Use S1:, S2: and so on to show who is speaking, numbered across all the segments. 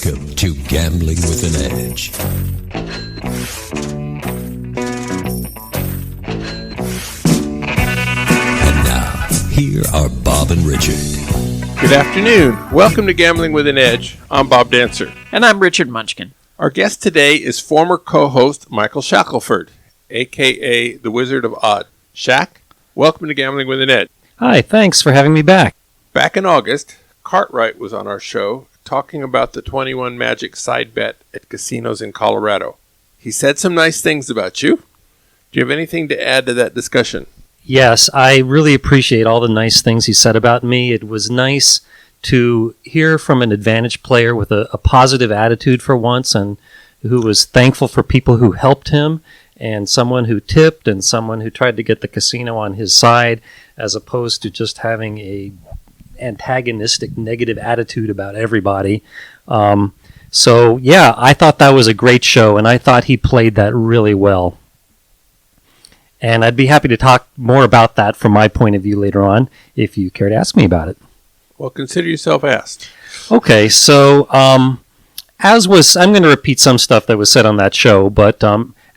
S1: Welcome to Gambling with an Edge. And now, here are Bob and Richard.
S2: Good afternoon. Welcome to Gambling with an Edge. I'm Bob Dancer.
S3: And I'm Richard Munchkin.
S2: Our guest today is former co-host Michael Shackleford, a.k.a. the Wizard of Odd. Shack, welcome to Gambling with an Edge.
S4: Hi, thanks for having me back.
S2: Back in August, Cartwright was on our show talking about the 21 Magic side bet at casinos in Colorado. He said some nice things about you. Do you have anything to add to that discussion?
S4: Yes, I really appreciate all the nice things he said about me. It was nice to hear from an advantage player with a positive attitude for once, and who was thankful for people who helped him, and someone who tipped, and someone who tried to get the casino on his side, as opposed to just having a antagonistic, negative attitude about everybody. So, yeah, I thought that was a great show, and I thought he played that really well. And I'd be happy to talk more about that from my point of view later on, if you care to ask me about it.
S2: Well, consider yourself asked.
S4: Okay, so I'm going to repeat some stuff that was said on that show, but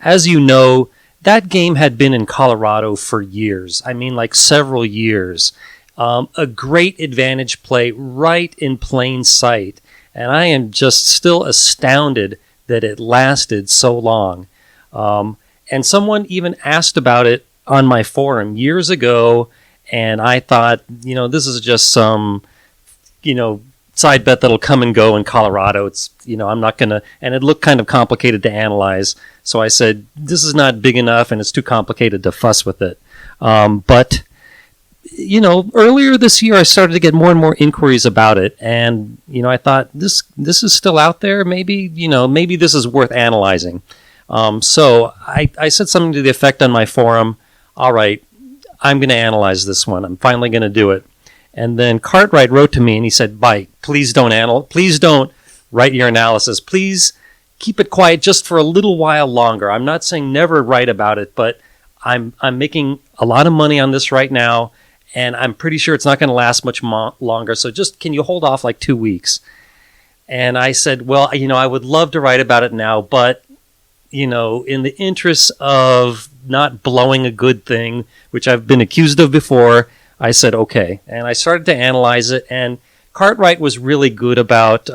S4: as you know, that game had been in Colorado for years. I mean, like several years. A great advantage play right in plain sight. And I am just still astounded that it lasted so long. And someone even asked about it on my forum years ago, and I thought, this is just some, side bet that'll come and go in Colorado. It's, I'm not going to, and it looked kind of complicated to analyze. So I said, this is not big enough and it's too complicated to fuss with it. But earlier this year I started to get more and more inquiries about it. And, I thought this is still out there. Maybe this is worth analyzing. So I said something to the effect on my forum, all right, I'm going to analyze this one. I'm finally going to do it. And then Cartwright wrote to me and he said, Mike, please don't write your analysis. Please keep it quiet just for a little while longer. I'm not saying never write about it, but I'm making a lot of money on this right now, and I'm pretty sure it's not going to last much longer. So just, can you hold off like 2 weeks? And I said, well, I would love to write about it now, but in the interest of not blowing a good thing, which I've been accused of before, I said, okay. And I started to analyze it, and Cartwright was really good about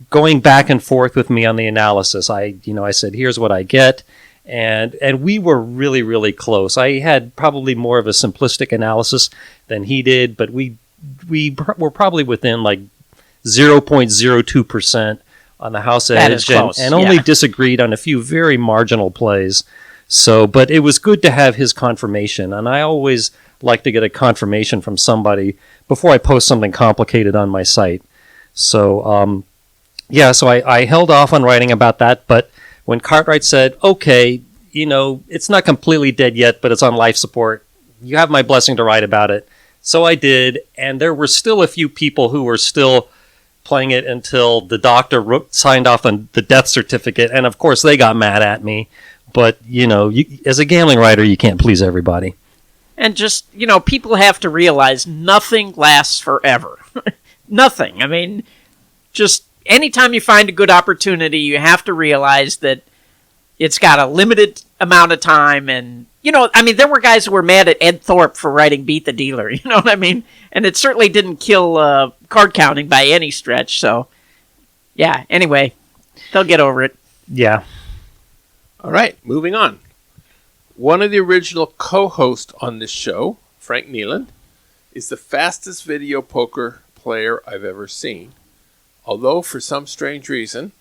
S4: going back and forth with me on the analysis. I said, here's what I get. And we were really, really close. I had probably more of a simplistic analysis than he did, but we were probably within like 0.02% on the house edge, and only disagreed on a few very marginal plays. So, but it was good to have his confirmation, and I always like to get a confirmation from somebody before I post something complicated on my site. So, so I held off on writing about that, but when Cartwright said, okay, it's not completely dead yet, but it's on life support, you have my blessing to write about it. So I did, and there were still a few people who were still playing it until the doctor signed off on the death certificate, and of course they got mad at me. But, as a gambling writer, you can't please everybody.
S3: And just, people have to realize nothing lasts forever. Nothing. I mean, just anytime you find a good opportunity, you have to realize that it's got a limited amount of time. And, there were guys who were mad at Ed Thorpe for writing Beat the Dealer, you know what I mean? And it certainly didn't kill card counting by any stretch. So, yeah, anyway, they'll get over it.
S4: Yeah.
S2: All right, moving on. One of the original co-hosts on this show, Frank Neeland, is the fastest video poker player I've ever seen. Although, for some strange reason,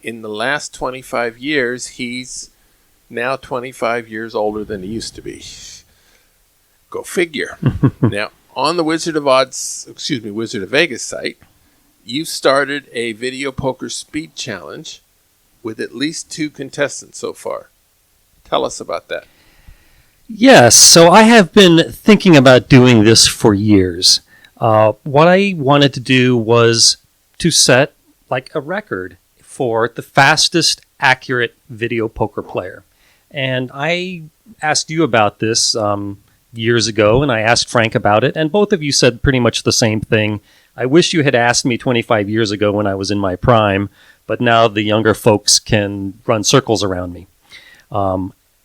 S2: in the last 25 years, he's now 25 years older than he used to be. Go figure. Now, on the Wizard of Vegas site, you've started a video poker speed challenge with at least 2 contestants so far. Tell us about that.
S4: Yes, so I have been thinking about doing this for years. What I wanted to do was to set like a record for the fastest accurate video poker player. And I asked you about this years ago, and I asked Frank about it, and both of you said pretty much the same thing. I wish you had asked me 25 years ago when I was in my prime, but now the younger folks can run circles around me.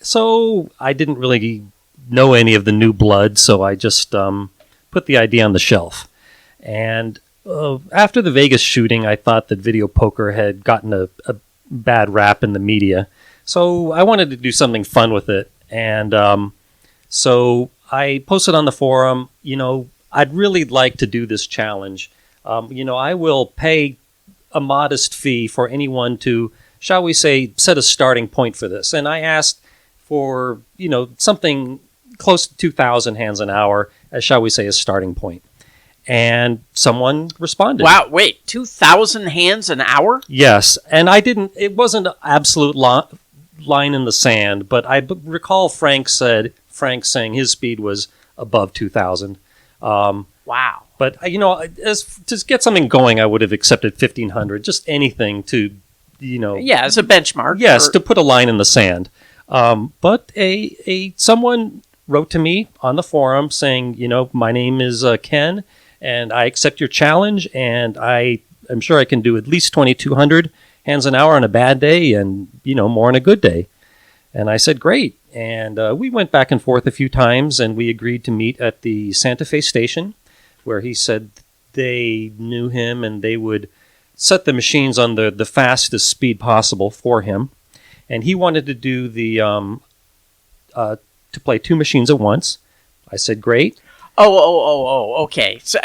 S4: So I didn't really know any of the new blood, so I just put the idea on the shelf. And after the Vegas shooting, I thought that video poker had gotten a bad rap in the media, so I wanted to do something fun with it. And so I posted on the forum, I'd really like to do this challenge. I will pay a modest fee for anyone to, shall we say, set a starting point for this. And I asked for, something close to 2,000 hands an hour as, shall we say, a starting point. And someone responded.
S3: Wow, wait, 2,000 hands an hour?
S4: Yes, and it wasn't an absolute line in the sand, but I recall Frank saying his speed was above 2,000.
S3: Wow.
S4: But, to get something going, I would have accepted 1,500, just anything to,
S3: Yeah, as a benchmark.
S4: Yes, to put a line in the sand. But someone wrote to me on the forum saying, my name is Ken, and I accept your challenge, and I'm sure I can do at least 2,200 hands an hour on a bad day and, more on a good day. And I said, great. And we went back and forth a few times, and we agreed to meet at the Santa Fe station, where he said they knew him and they would set the machines on the fastest speed possible for him. And he wanted to do to play two machines at once. I said, great.
S3: Okay. So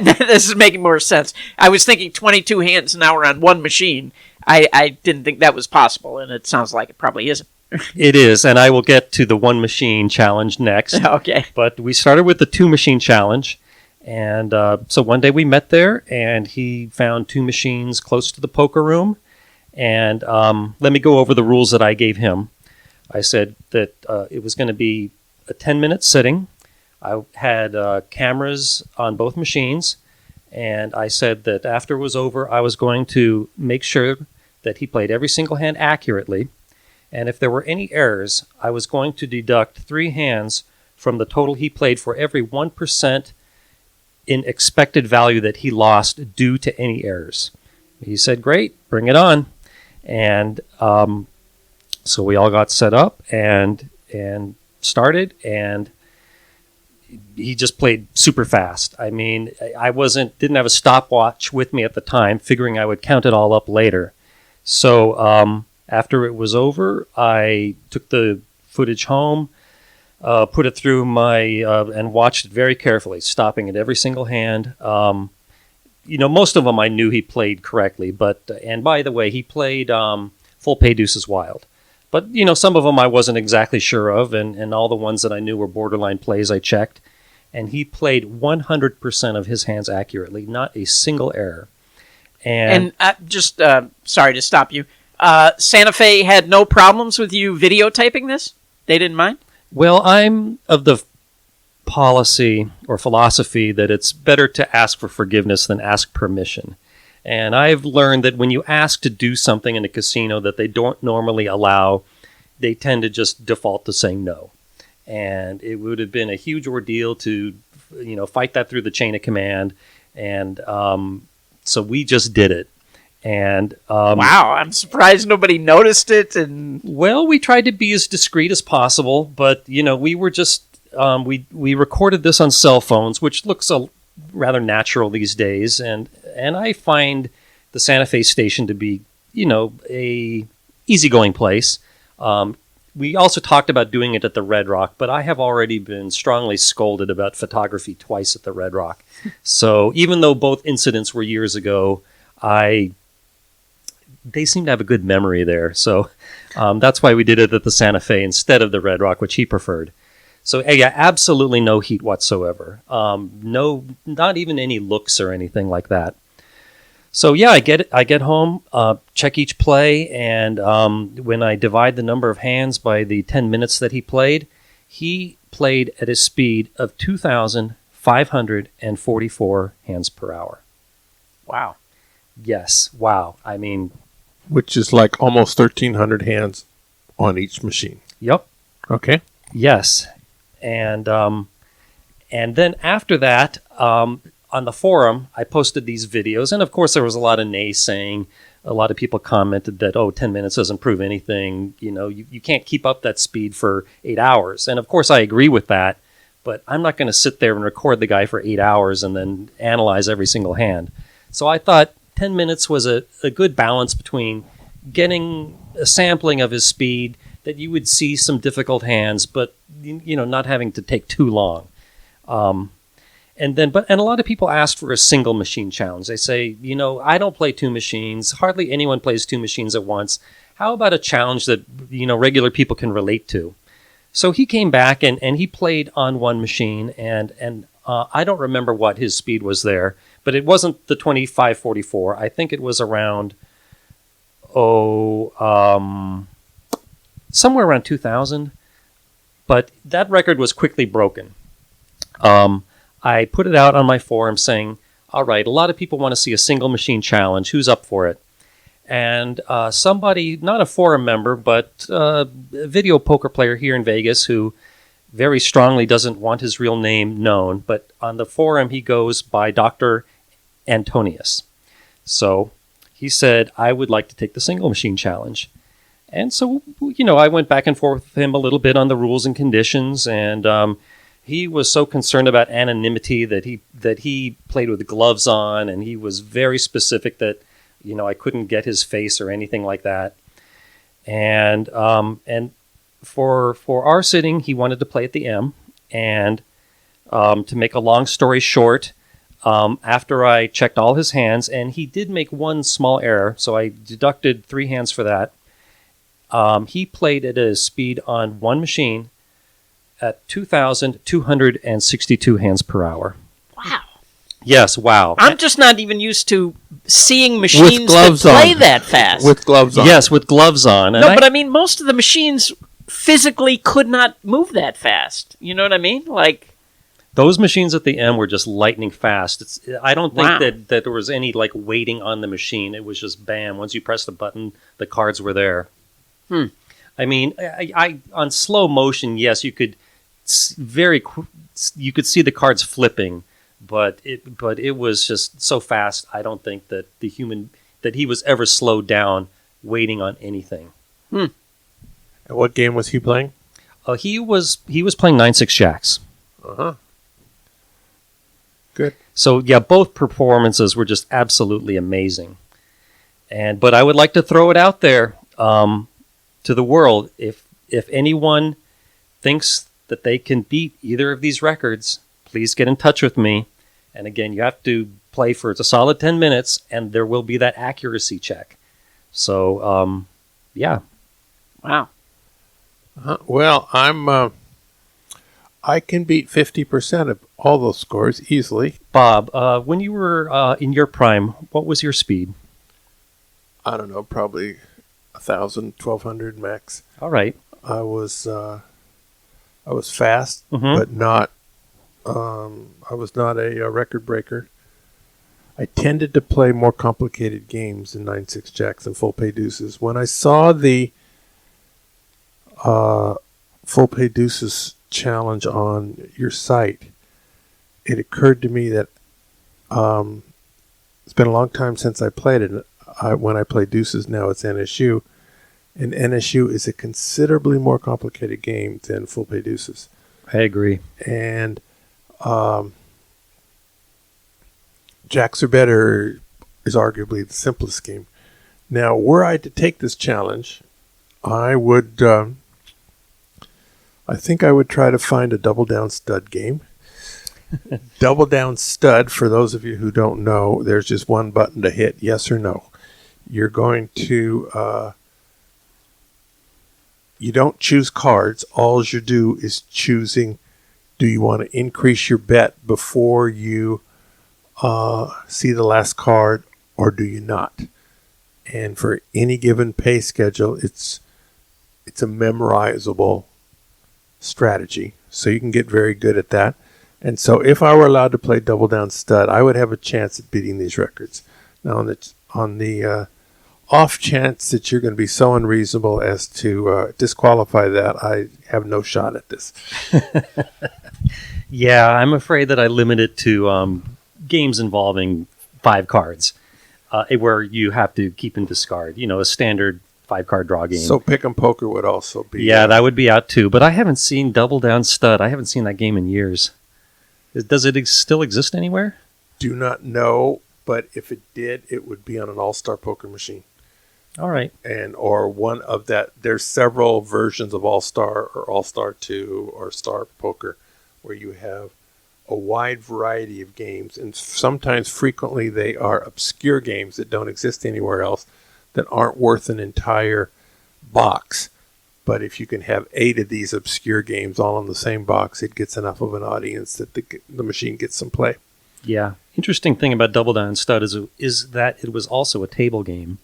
S3: this is making more sense. I was thinking 22 hands an hour on one machine. I didn't think that was possible, and it sounds like it probably isn't.
S4: It is, and I will get to the one machine challenge next.
S3: Okay.
S4: But we started with the two machine challenge, and so one day we met there, and he found two machines close to the poker room. And let me go over the rules that I gave him. I said that it was going to be a 10-minute sitting. I had cameras on both machines, and I said that after it was over, I was going to make sure that he played every single hand accurately. And if there were any errors, I was going to deduct 3 hands from the total he played for every 1% in expected value that he lost due to any errors. He said, great, bring it on. And so we all got set up and started, and he just played super fast. I mean, I didn't have a stopwatch with me at the time, figuring I would count it all up later. So after it was over, I took the footage home, put it through and watched it very carefully, stopping at every single hand. Most of them I knew he played correctly, and by the way, he played full pay deuces wild. But, some of them I wasn't exactly sure of, and all the ones that I knew were borderline plays I checked. And he played 100% of his hands accurately, not a single error. And
S3: just, sorry to stop you, Santa Fe had no problems with you videotaping this? They didn't mind?
S4: Well, I'm of the policy or philosophy that it's better to ask for forgiveness than ask permission. And I've learned that when you ask to do something in a casino that they don't normally allow, they tend to just default to saying no. And it would have been a huge ordeal to, fight that through the chain of command. And so we just did it. And
S3: wow, I'm surprised nobody noticed it. And
S4: well, we tried to be as discreet as possible, but we were just we recorded this on cell phones, which looks rather natural these days, and I find the Santa Fe station to be a easygoing place. We also talked about doing it at the Red Rock, but I have already been strongly scolded about photography twice at the Red Rock. So even though both incidents were years ago, they seem to have a good memory there. So that's why we did it at the Santa Fe instead of the Red Rock, which he preferred. So yeah, absolutely no heat whatsoever. No, not even any looks or anything like that. So yeah, I get home, check each play, and when I divide the number of hands by the 10 minutes that he played at a speed of 2,544 hands per hour.
S3: Wow.
S4: Yes, wow. I mean,
S2: which is like almost 1,300 hands on each machine.
S4: Yep.
S2: Okay.
S4: Yes. And then after that, on the forum, I posted these videos. And of course, there was a lot of naysaying. A lot of people commented that, 10 minutes doesn't prove anything. You can't keep up that speed for 8 hours. And of course, I agree with that. But I'm not going to sit there and record the guy for 8 hours and then analyze every single hand. So I thought 10 minutes was a good balance between getting a sampling of his speed, that you would see some difficult hands, but not having to take too long. And a lot of people asked for a single machine challenge. They say, I don't play two machines. Hardly anyone plays two machines at once. How about a challenge that regular people can relate to? So he came back and he played on one machine, and I don't remember what his speed was there, but it wasn't the 2544. I think it was around somewhere around 2000. But that record was quickly broken. I put it out on my forum saying, all right, a lot of people want to see a single machine challenge. Who's up for it? And somebody, not a forum member, but a video poker player here in Vegas who very strongly doesn't want his real name known, but on the forum he goes by Dr. Antonius. So he said, I would like to take the single machine challenge. And so, I went back and forth with him a little bit on the rules and conditions, and he was so concerned about anonymity that he played with gloves on, and he was very specific that I couldn't get his face or anything like that. And for our sitting, he wanted to play at the M. And to make a long story short, after I checked all his hands, and he did make one small error, so I deducted 3 hands for that. He played at a speed on one machine at 2,262 hands per hour.
S3: Wow.
S4: Yes, wow.
S3: I'm just not even used to seeing machines that play that fast.
S2: With gloves on.
S4: Yes, with gloves on. And
S3: but I mean, most of the machines physically could not move that fast. You know what I mean? Like,
S4: those machines at the M were just lightning fast. I don't think
S3: Wow.
S4: that there was any waiting on the machine. It was just bam. Once you press the button, the cards were there. I mean, I on slow motion, yes, you could you could see the cards flipping, but it was just so fast. I don't think that he was ever slowed down waiting on anything.
S2: And what game was he playing?
S4: He was playing 9-6 jacks.
S2: Good.
S4: So yeah, both performances were just absolutely amazing. But I would like to throw it out there to the world. If anyone thinks that they can beat either of these records, please get in touch with me. And again, you have to play for a solid 10 minutes, and there will be that accuracy check. So, yeah.
S3: wow.
S2: Well, I can beat 50% of all those scores easily.
S4: Bob, when you were in your prime, what was your speed?
S2: I don't know, probably 1,000, 1,200 max.
S4: All right.
S2: I was fast, but not. I was not a record breaker. I tended to play more complicated games in 9-6 jacks and full pay deuces. When I saw the full pay deuces challenge on your site, it occurred to me that it's been a long time since I played it. When I play deuces now, it's NSU. And NSU is a considerably more complicated game than full pay deuces.
S4: I agree.
S2: And jacks are better is arguably the simplest game. Now, were I to take this challenge, I would, I think I would try to find a double down stud game. Double down stud, for those of you who don't know, there's just one button to hit, yes or no. You're going to, you don't choose cards. All you do is choosing, do you want to increase your bet before you see the last card, or do you not? And for any given pay schedule, it's a memorizable strategy. So you can get very good at that. And so if I were allowed to play double down stud, I would have a chance at beating these records. Now on the off chance that you're going to be so unreasonable as to disqualify that, I have no shot at this.
S4: Yeah, I'm afraid that I limit it to games involving 5 cards, where you have to keep and discard. A standard 5-card draw game.
S2: So Pick 'em Poker would also be...
S4: Yeah, that would be out too. But I haven't seen Double Down Stud. I haven't seen that game in years. Does it still exist anywhere?
S2: Do not know, but if it did, it would be on an All-Star Poker machine.
S4: All right.
S2: Or one of that. There's several versions of All-Star or All-Star 2 or Star Poker where you have a wide variety of games, and sometimes frequently they are obscure games that don't exist anywhere else that aren't worth an entire box. But if you can have 8 of these obscure games all in the same box, it gets enough of an audience that the machine gets some play.
S4: Yeah. Interesting thing about Double Down Stud is that it was also a table game.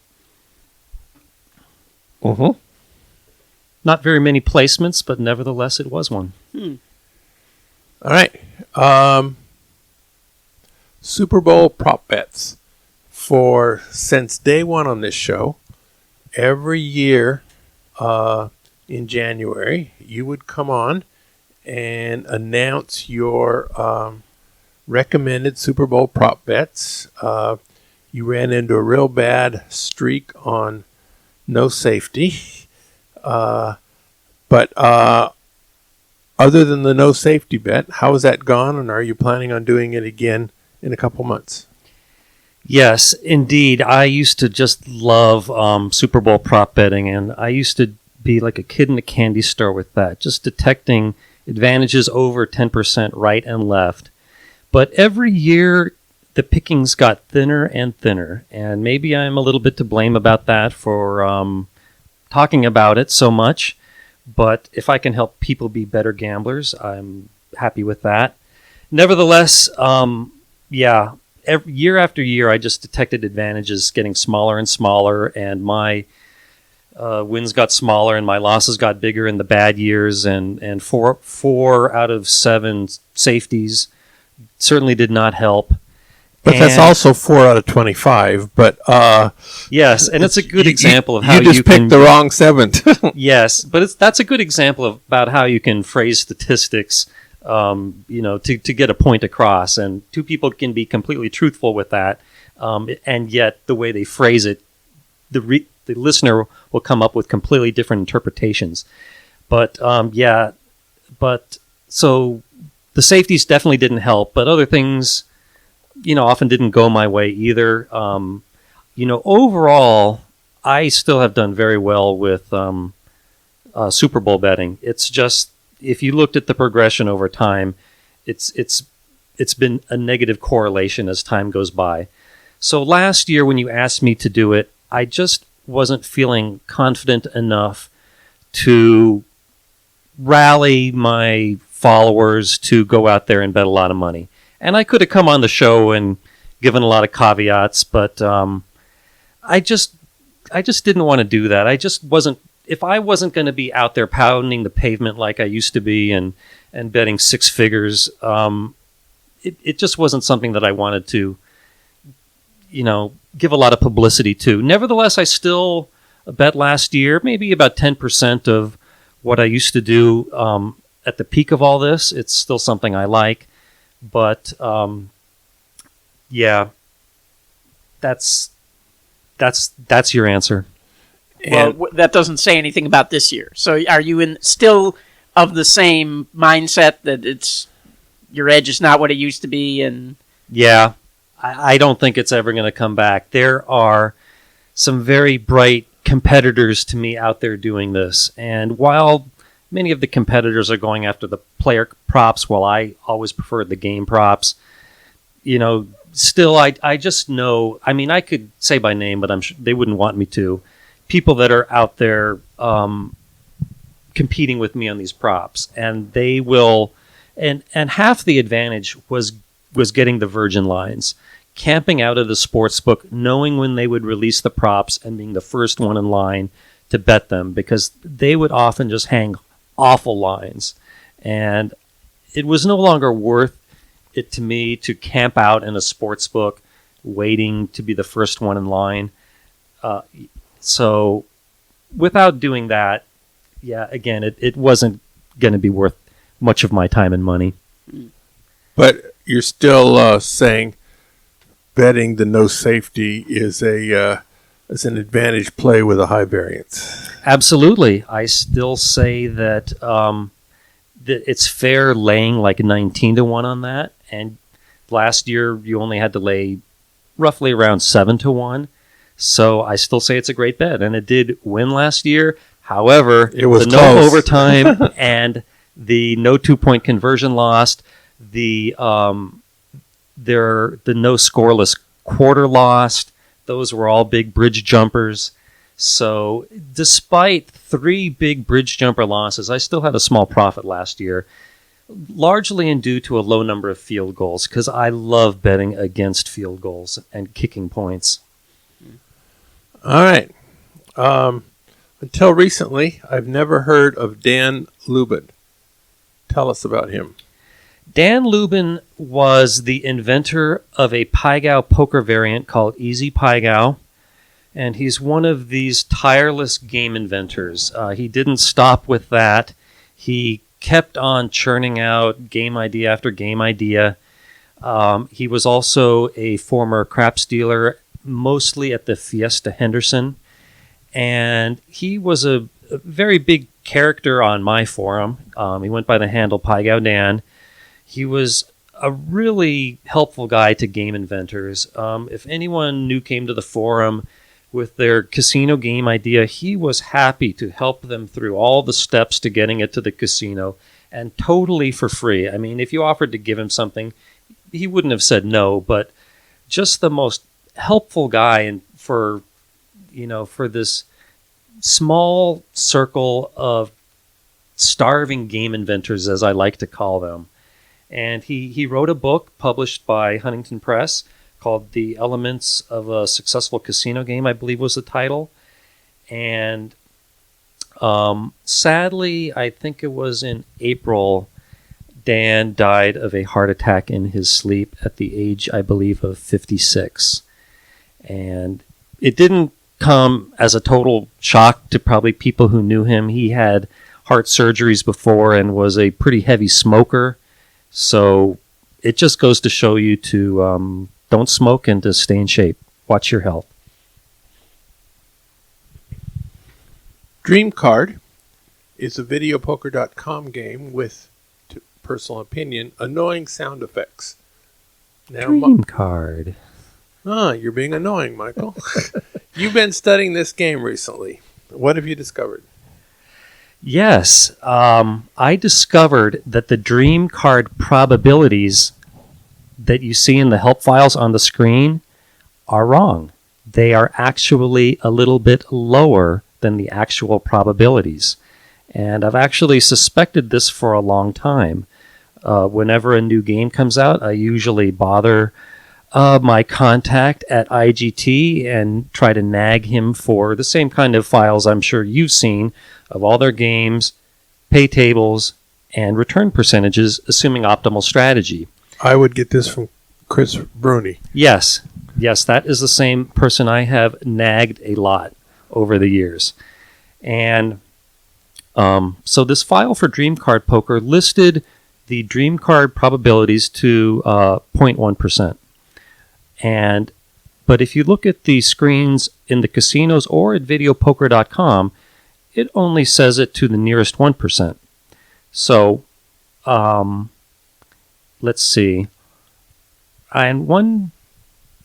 S2: Mm-hmm.
S4: Not very many placements, but nevertheless it was one.
S2: All right. Super Bowl prop bets. Since day one on this show, every year in January, you would come on and announce your recommended Super Bowl prop bets. You ran into a real bad streak on no safety. But other than the no safety bet, how has that gone, and are you planning on doing it again in a couple months?
S4: Yes, indeed. I used to just love Super Bowl prop betting, and I used to be like a kid in a candy store with that, just detecting advantages over 10% right and left. But every year, the pickings got thinner and thinner, and maybe I'm a little bit to blame about that for talking about it so much. But if I can help people be better gamblers, I'm happy with that. Nevertheless, year after year, I just detected advantages getting smaller and smaller, and my wins got smaller and my losses got bigger in the bad years, and four out of 7 safeties certainly did not help.
S2: But that's also 4 out of 25. But
S4: yes, and it's a good example of how
S2: you just picked the wrong 7th.
S4: Yes, but that's a good example about how you can phrase statistics, to get a point across, and 2 people can be completely truthful with that, and yet the way they phrase it, the listener will come up with completely different interpretations. But so the safeties definitely didn't help, but other things, often didn't go my way either. Overall, I still have done very well with Super Bowl betting. It's just, if you looked at the progression over time, it's been a negative correlation as time goes by. So last year when you asked me to do it, I just wasn't feeling confident enough to rally my followers to go out there and bet a lot of money. And I could have come on the show and given a lot of caveats, but I just didn't want to do that. I just wasn't. If I wasn't going to be out there pounding the pavement like I used to be and betting 6 figures, it just wasn't something that I wanted to, give a lot of publicity to. Nevertheless, I still bet last year, maybe about 10% of what I used to do at the peak of all this. It's still something I like. But that's your answer.
S3: Well, that doesn't say anything about this year. So are you still of the same mindset that your edge is not what it used to be? And
S4: yeah, I don't think it's ever going to come back. There are some very bright competitors to me out there doing this. And while many of the competitors are going after the player props, while I always preferred the game props, still I just know, I could say by name, but I'm sure they wouldn't want me to. People that are out there competing with me on these props, and they will, and half the advantage was getting the virgin lines, camping out of the sports book, knowing when they would release the props and being the first one in line to bet them, because they would often just hang awful lines, and it was no longer worth it to me to camp out in a sports book waiting to be the first one in line. So without doing that, yeah, again, it wasn't going to be worth much of my time and money.
S2: But you're still saying betting the no safety is an advantage play with a high variance.
S4: Absolutely. I still say that that it's fair laying like 19 to 1 on that. And last year you only had to lay roughly around 7 to 1. So I still say it's a great bet. And it did win last year. However,
S2: it was
S4: the
S2: close.
S4: No overtime and the no 2-point conversion lost, the no scoreless quarter lost. Those were all big bridge jumpers. So despite 3 big bridge jumper losses, I still had a small profit last year, largely in due to a low number of field goals, because I love betting against field goals and kicking points.
S2: All right. Until recently, I've never heard of Dan Lubin. Tell us about him.
S4: Dan Lubin was the inventor of a Pai Gow poker variant called Easy Pai Gow, and he's one of these tireless game inventors. He didn't stop with that. He kept on churning out game idea after game idea. He was also a former craps dealer, mostly at the Fiesta Henderson, and he was a very big character on my forum. He went by the handle Pai Gow Dan. He was a really helpful guy to game inventors. If anyone new came to the forum with their casino game idea, he was happy to help them through all the steps to getting it to the casino, and totally for free. I mean, if you offered to give him something, he wouldn't have said no, but just the most helpful guy and for this small circle of starving game inventors, as I like to call them. And he wrote a book published by Huntington Press called The Elements of a Successful Casino Game, I believe was the title. And sadly, I think it was in April, Dan died of a heart attack in his sleep at the age, I believe, of 56. And it didn't come as a total shock to probably people who knew him. He had heart surgeries before and was a pretty heavy smoker. So it just goes to show you to don't smoke and to stay in shape. Watch your health.
S2: Dream Card is a videopoker.com game with, to personal opinion, annoying sound effects. Now,
S4: Dream Card.
S2: You're being annoying, Michael. You've been studying this game recently. What have you discovered?
S4: Yes, I discovered that the dream card probabilities that you see in the help files on the screen are wrong. They are actually a little bit lower than the actual probabilities. And I've actually suspected this for a long time. Whenever a new game comes out, I usually bother my contact at IGT and try to nag him for the same kind of files I'm sure you've seen of all their games, pay tables, and return percentages, assuming optimal strategy.
S2: I would get this from Chris Bruni.
S4: Yes, that is the same person I have nagged a lot over the years. And so this file for Dream Card Poker listed the Dream Card probabilities to 0.1%. But if you look at the screens in the casinos or at videopoker.com, it only says it to the nearest 1%. So, let's see. And one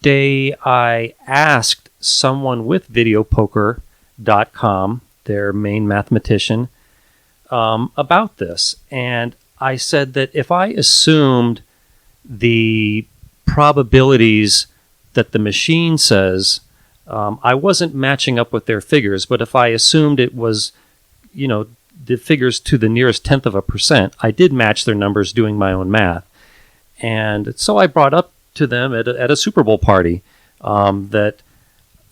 S4: day I asked someone with videopoker.com, their main mathematician, about this. And I said that if I assumed the probabilities that the machine says, I wasn't matching up with their figures, but if I assumed it was, the figures to the nearest 0.1%, I did match their numbers doing my own math. And so I brought up to them at a Super Bowl party that,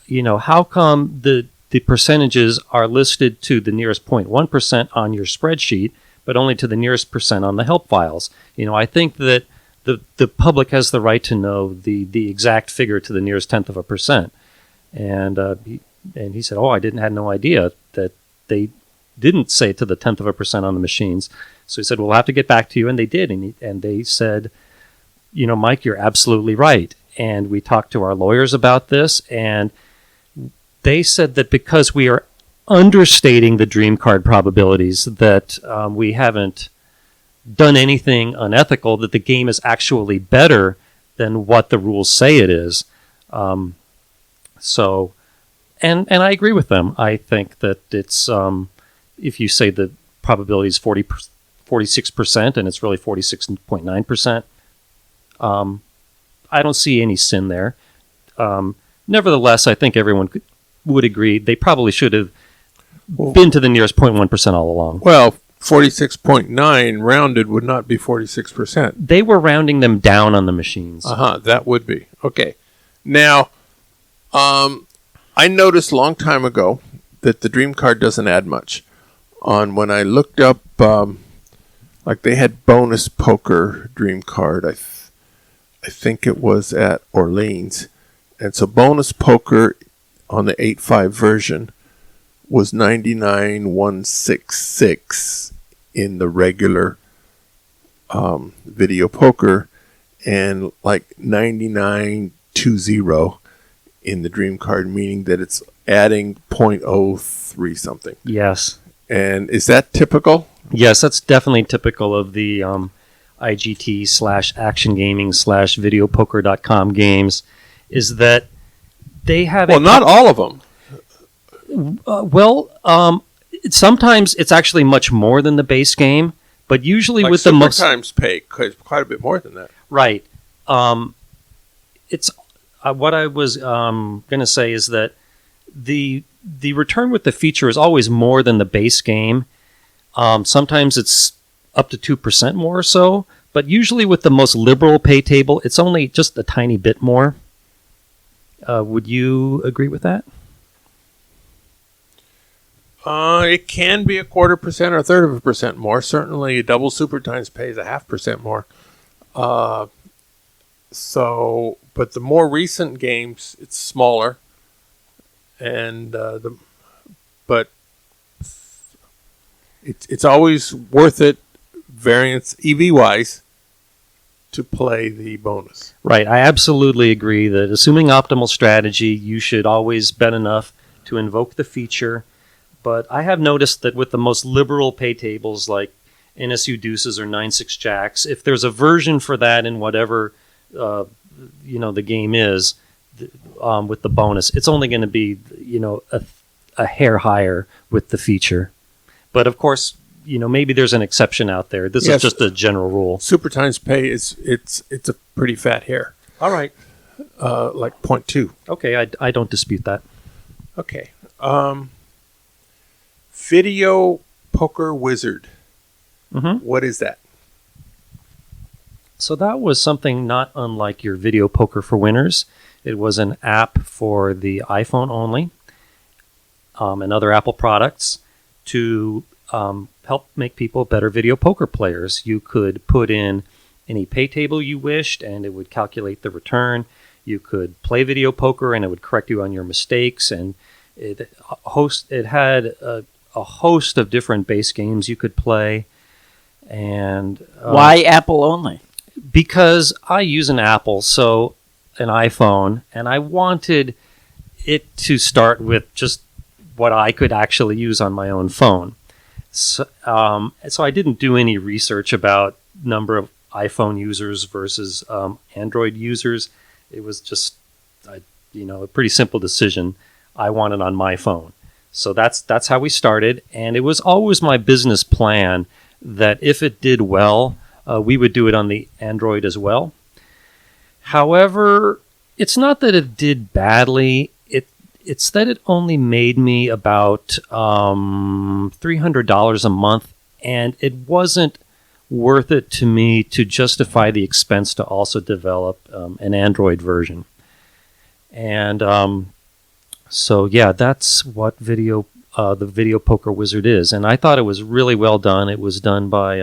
S4: how come the percentages are listed to the nearest 0.1% on your spreadsheet, but only to the nearest percent on the help files? I think that the public has the right to know the exact figure to the nearest 0.1%. And And he said, had no idea that they didn't say to the 0.1% on the machines. So he said, we'll have to get back to you. And they did. And they said, Mike, you're absolutely right. And we talked to our lawyers about this. And they said that because we are understating the dream card probabilities, that we haven't done anything unethical, that the game is actually better than what the rules say it is. And I agree with them. I think that it's, if you say the probability is 46% and it's really 46.9%, I don't see any sin there. Nevertheless, I think everyone would agree they probably should have been to the nearest 0.1% all along.
S2: Well, 46.9 rounded would not be 46%.
S4: They were rounding them down on the machines.
S2: That would be. Okay. Now, I noticed a long time ago that the dream card doesn't add much. When I looked up, like they had bonus poker dream card, I think it was at Orleans. And so bonus poker on the 8.5 version was 99,166 in the regular video poker, and like 99,20 in the dream card, meaning that it's adding 0.03 something.
S4: Yes.
S2: And is that typical?
S4: Yes, that's definitely typical of the IGT/Action Gaming/VideoPoker.com games, is that they have...
S2: Well, not all of them.
S4: Sometimes it's actually much more than the base game, but usually
S2: like
S4: with
S2: Super
S4: the most...
S2: Times pay quite a bit more than that.
S4: Right. It's what I was going to say is that the return with the feature is always more than the base game. Sometimes it's up to 2% more or so, but usually with the most liberal pay table, it's only just a tiny bit more. Would you agree with that?
S2: It can be 0.25% or 1/3% more. Certainly, double Super Times pays 0.5% more. But the more recent games, it's smaller, and but it's always worth it, variance EV wise, to play the bonus.
S4: Right. I absolutely agree that assuming optimal strategy, you should always bet enough to invoke the feature. But I have noticed that with the most liberal pay tables like NSU Deuces or 9-6 Jacks, if there's a version for that in whatever the game is with the bonus, it's only going to be a hair higher with the feature. But of course, maybe there's an exception out there. This is just a general rule.
S2: Super Times pay it's a pretty fat hair.
S4: All right,
S2: like 0.2.
S4: Okay, I don't dispute that.
S2: Okay. Video Poker Wizard.
S4: Mm-hmm.
S2: What is that?
S4: So that was something not unlike your Video Poker for Winners. It was an app for the iPhone only and other Apple products to help make people better video poker players. You could put in any pay table you wished, and it would calculate the return. You could play video poker, and it would correct you on your mistakes. And it had a host of different base games you could play. And
S3: why Apple only?
S4: Because I use an Apple, so an iPhone, and I wanted it to start with just what I could actually use on my own phone. So I didn't do any research about number of iPhone users versus Android users. It was just a pretty simple decision. I want it on my phone. So that's how we started, and it was always my business plan that if it did well, we would do it on the Android as well. However, it's not that it did badly. It's that it only made me about $300 a month, and it wasn't worth it to me to justify the expense to also develop an Android version. And that's what the Video Poker Wizard is. And I thought it was really well done. It was done by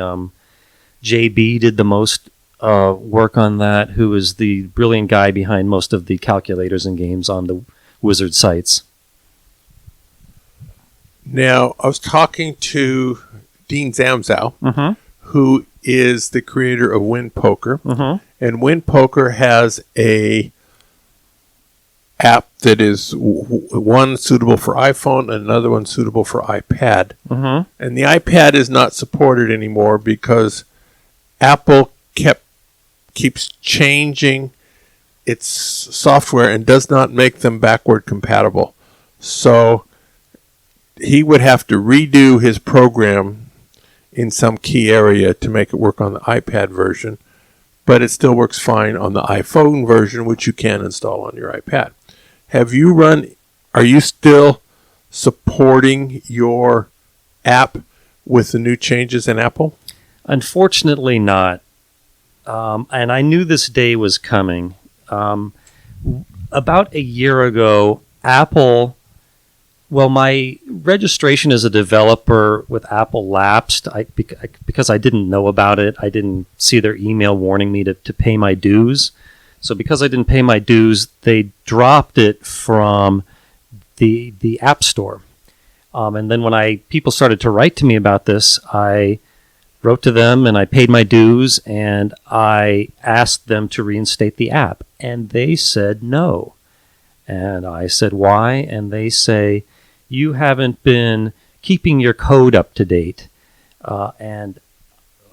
S4: JB, did the most work on that, who is the brilliant guy behind most of the calculators and games on the Wizard sites.
S2: Now, I was talking to Dean Zamzow,
S4: Mm-hmm.
S2: who is the creator of Win Poker.
S4: Mm-hmm.
S2: And Win Poker has a app that is one suitable for iPhone and another one suitable for iPad.
S4: Mm-hmm.
S2: And the iPad is not supported anymore because Apple keeps changing its software and does not make them backward compatible. So he would have to redo his program in some key area to make it work on the iPad version, but it still works fine on the iPhone version, which you can install on your iPad. Are you still supporting your app with the new changes in Apple?
S4: Unfortunately not. And I knew this day was coming. About a year ago, Apple, well, my registration as a developer with Apple lapsed because I didn't know about it. I didn't see their email warning me to pay my dues. So because I didn't pay my dues, they dropped it from the App Store. And then when people started to write to me about this, I wrote to them and I paid my dues and I asked them to reinstate the app. And they said no. And I said, why? And they say, you haven't been keeping your code up to date. And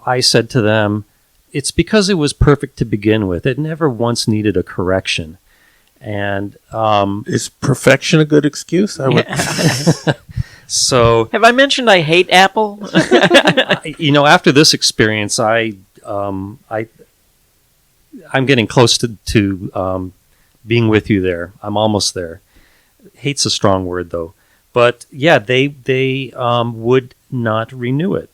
S4: I said to them, it's because it was perfect to begin with. It never once needed a correction. And
S2: is perfection a good excuse?
S4: So,
S3: Have I mentioned I hate Apple?
S4: after this experience, I'm getting close to being with you there. I'm almost there. Hate's a strong word, though. But yeah, they would not renew it,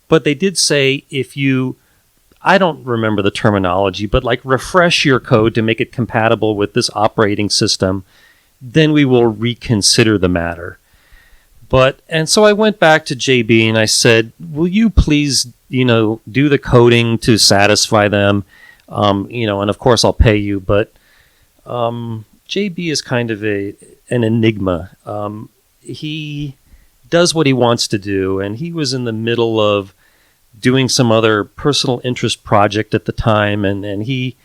S4: but they did say if you, I don't remember the terminology, but like refresh your code to make it compatible with this operating system, then we will reconsider the matter. And so I went back to JB and I said, will you please, do the coding to satisfy them? And of course I'll pay you, but JB is kind of an enigma. He does what he wants to do, and he was in the middle of doing some other personal interest project at the time, and he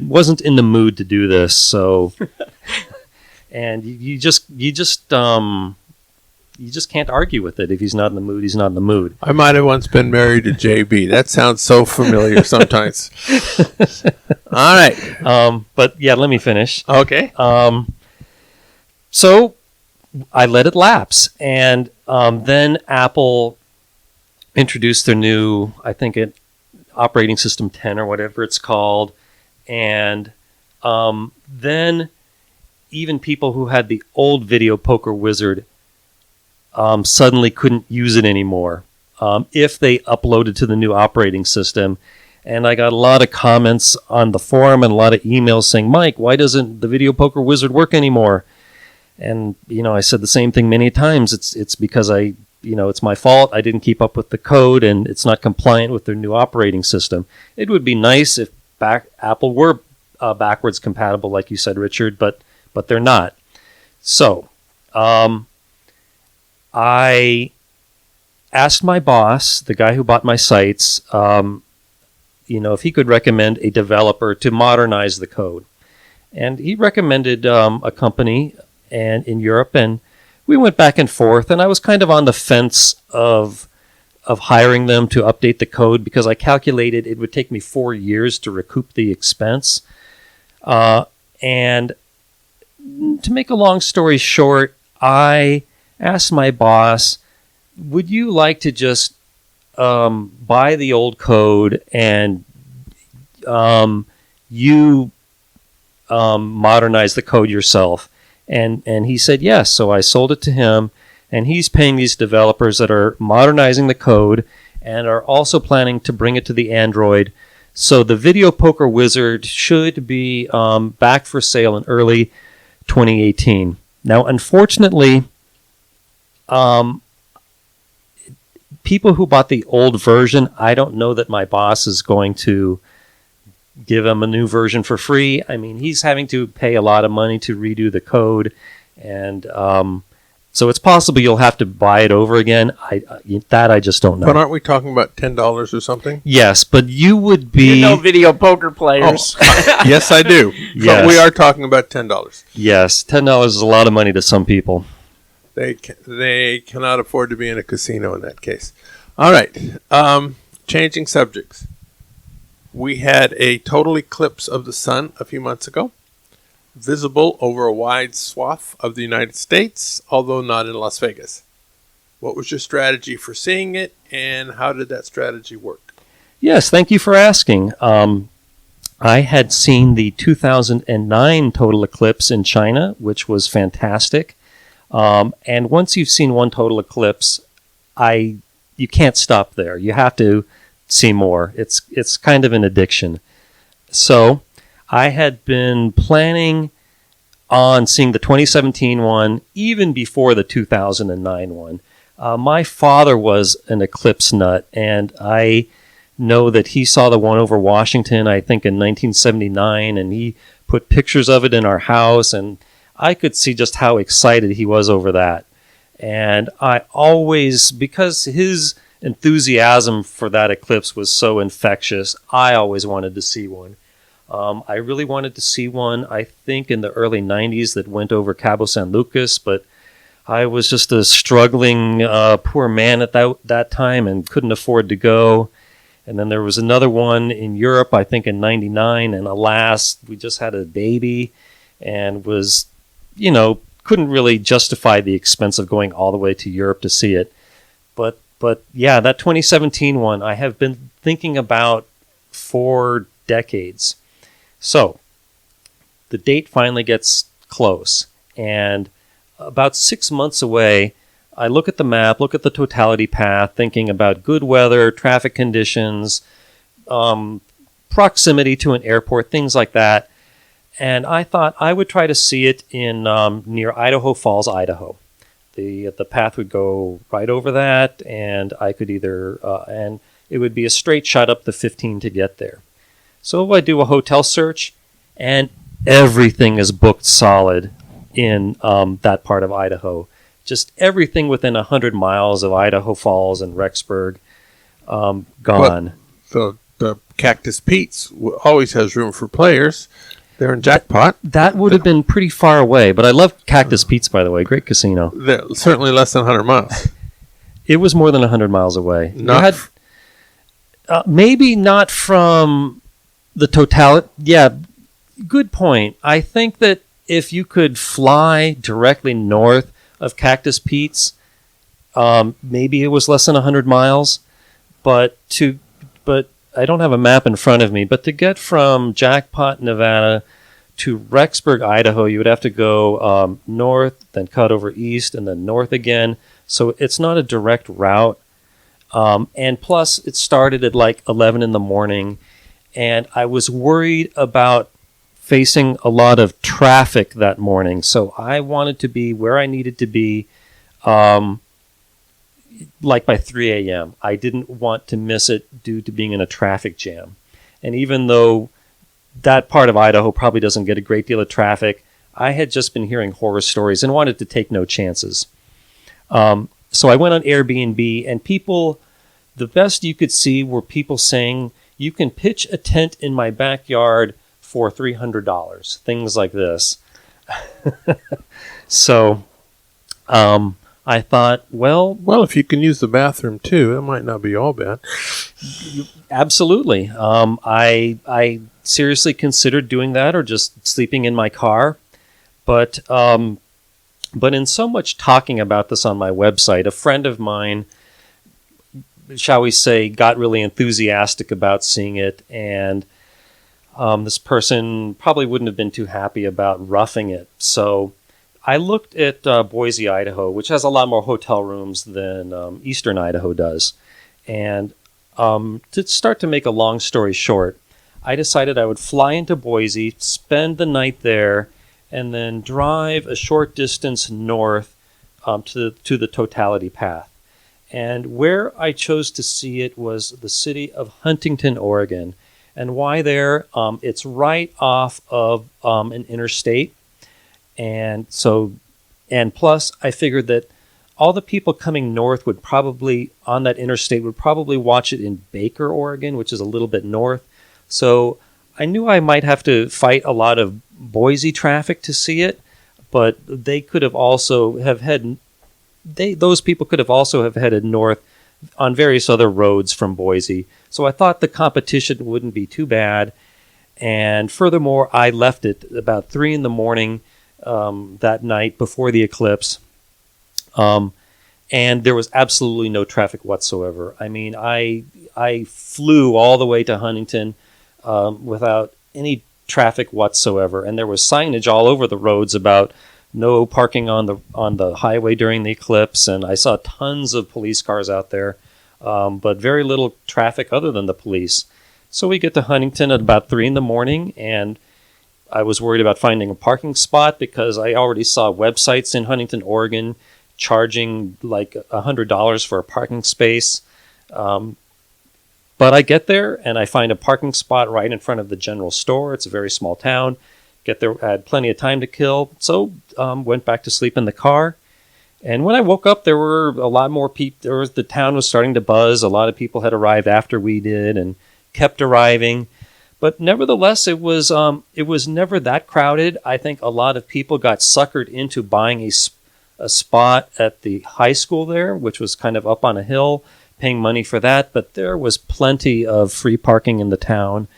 S4: wasn't in the mood to do this. So, and you just can't argue with it. If he's not in the mood, he's not in the mood.
S2: I might have once been married to JB. That sounds so familiar sometimes. All right.
S4: But yeah, let me finish.
S2: Okay.
S4: So I let it lapse. And then Apple introduced their new, I think operating system 10 or whatever it's called. And then even people who had the old Video Poker Wizard suddenly couldn't use it anymore if they uploaded to the new operating system. And I got a lot of comments on the forum and a lot of emails saying, Mike, why doesn't the Video Poker Wizard work anymore? And, I said the same thing many times. It's because it's my fault. I didn't keep up with the code and it's not compliant with their new operating system. It would be nice if Apple were backwards compatible, like you said, Richard, but they're not. So, I asked my boss, the guy who bought my sites, if he could recommend a developer to modernize the code. And he recommended a company in Europe, and we went back and forth, and I was kind of on the fence of hiring them to update the code because I calculated it would take me 4 years to recoup the expense. And to make a long story short, I asked my boss, would you like to just buy the old code and you modernize the code yourself? And he said yes. So I sold it to him, and he's paying these developers that are modernizing the code and are also planning to bring it to the Android. So the Video Poker Wizard should be back for sale in early 2018. Now, unfortunately, people who bought the old version, I don't know that my boss is going to give them a new version for free. I mean, he's having to pay a lot of money to redo the code, and So it's possible you'll have to buy it over again. I just don't know.
S2: But aren't we talking about $10 or something?
S4: Yes, but you would be...
S3: You know video poker players.
S2: Yes, I do.
S4: Yes.
S2: But we are talking about $10.
S4: Yes, $10 is a lot of money to some people.
S2: They cannot afford to be in a casino in that case. All right. Changing subjects. We had a total eclipse of the sun a few months ago, visible over a wide swath of the United States, although not in Las Vegas. What was your strategy for seeing it, and how did that strategy work?
S4: Yes, thank you for asking. I had seen the 2009 total eclipse in China, which was fantastic. And once you've seen one total eclipse, you can't stop there. You have to see more. It's kind of an addiction. So I had been planning on seeing the 2017 one even before the 2009 one. My father was an eclipse nut, and I know that he saw the one over Washington, I think in 1979, and he put pictures of it in our house, and I could see just how excited he was over that. And I always, because his enthusiasm for that eclipse was so infectious, I always wanted to see one. I really wanted to see one, I think, in the early 90s that went over Cabo San Lucas, but I was just a struggling poor man at that time and couldn't afford to go. And then there was another one in Europe, I think in 99, and alas, we just had a baby and was, couldn't really justify the expense of going all the way to Europe to see it. But yeah, that 2017 one I have been thinking about for decades. So the date finally gets close, and about 6 months away, I look at the map, look at the totality path, thinking about good weather, traffic conditions, proximity to an airport, things like that. And I thought I would try to see it in near Idaho Falls, Idaho. The path would go right over that, and I could and it would be a straight shot up the 15 to get there. So I do a hotel search, and everything is booked solid in that part of Idaho. Just everything within 100 miles of Idaho Falls and Rexburg, gone.
S2: So the Cactus Pete's always has room for players. They're in Jackpot.
S4: That would have been pretty far away, but I love Cactus Pete's, by the way. Great casino.
S2: They're certainly less than 100 miles.
S4: It was more than 100 miles away. Maybe not from the totality. Yeah, good point. I think that if you could fly directly north of Cactus Pete's, maybe it was less than 100 miles. But I don't have a map in front of me. But to get from Jackpot, Nevada, to Rexburg, Idaho, you would have to go north, then cut over east, and then north again. So it's not a direct route. And plus, it started at like 11 in the morning, and I was worried about facing a lot of traffic that morning. So I wanted to be where I needed to be like by 3 a.m. I didn't want to miss it due to being in a traffic jam. And even though that part of Idaho probably doesn't get a great deal of traffic, I had just been hearing horror stories and wanted to take no chances. So I went on Airbnb, and the best you could see were people saying, you can pitch a tent in my backyard for $300, things like this. So I thought, well,
S2: if you can use the bathroom too, it might not be all bad.
S4: Absolutely. I seriously considered doing that or just sleeping in my car. But in so much talking about this on my website, a friend of mine, shall we say, got really enthusiastic about seeing it, and this person probably wouldn't have been too happy about roughing it. So I looked at Boise, Idaho, which has a lot more hotel rooms than eastern Idaho does. And to start to make a long story short, I decided I would fly into Boise, spend the night there, and then drive a short distance north to the totality path. And where I chose to see it was the city of Huntington, Oregon. And why there? It's right off of an interstate. And so And plus, I figured that all the people coming north would probably, on that interstate, would probably watch it in Baker, Oregon, which is a little bit north. So I knew I might have to fight a lot of Boise traffic to see it, but they could have also have had, those people could have also have headed north on various other roads from Boise. So I thought the competition wouldn't be too bad. And furthermore, I left it about 3 a.m. That night before the eclipse. And there was absolutely no traffic whatsoever. I mean, I flew all the way to Huntington without any traffic whatsoever, and there was signage all over the roads about no parking on the highway during the eclipse, and I saw tons of police cars out there, but very little traffic other than the police. So we get to Huntington at about 3 a.m, and I was worried about finding a parking spot because I already saw websites in Huntington, Oregon, charging like $100 for a parking space. But I get there and I find a parking spot right in front of the general store. It's a very small town. Get there, I had plenty of time to kill, so went back to sleep in the car. And when I woke up, there were a lot more people. The town was starting to buzz. A lot of people had arrived after we did and kept arriving. But nevertheless, it was never that crowded. I think a lot of people got suckered into buying a spot at the high school there, which was kind of up on a hill, paying money for that. But there was plenty of free parking in the town,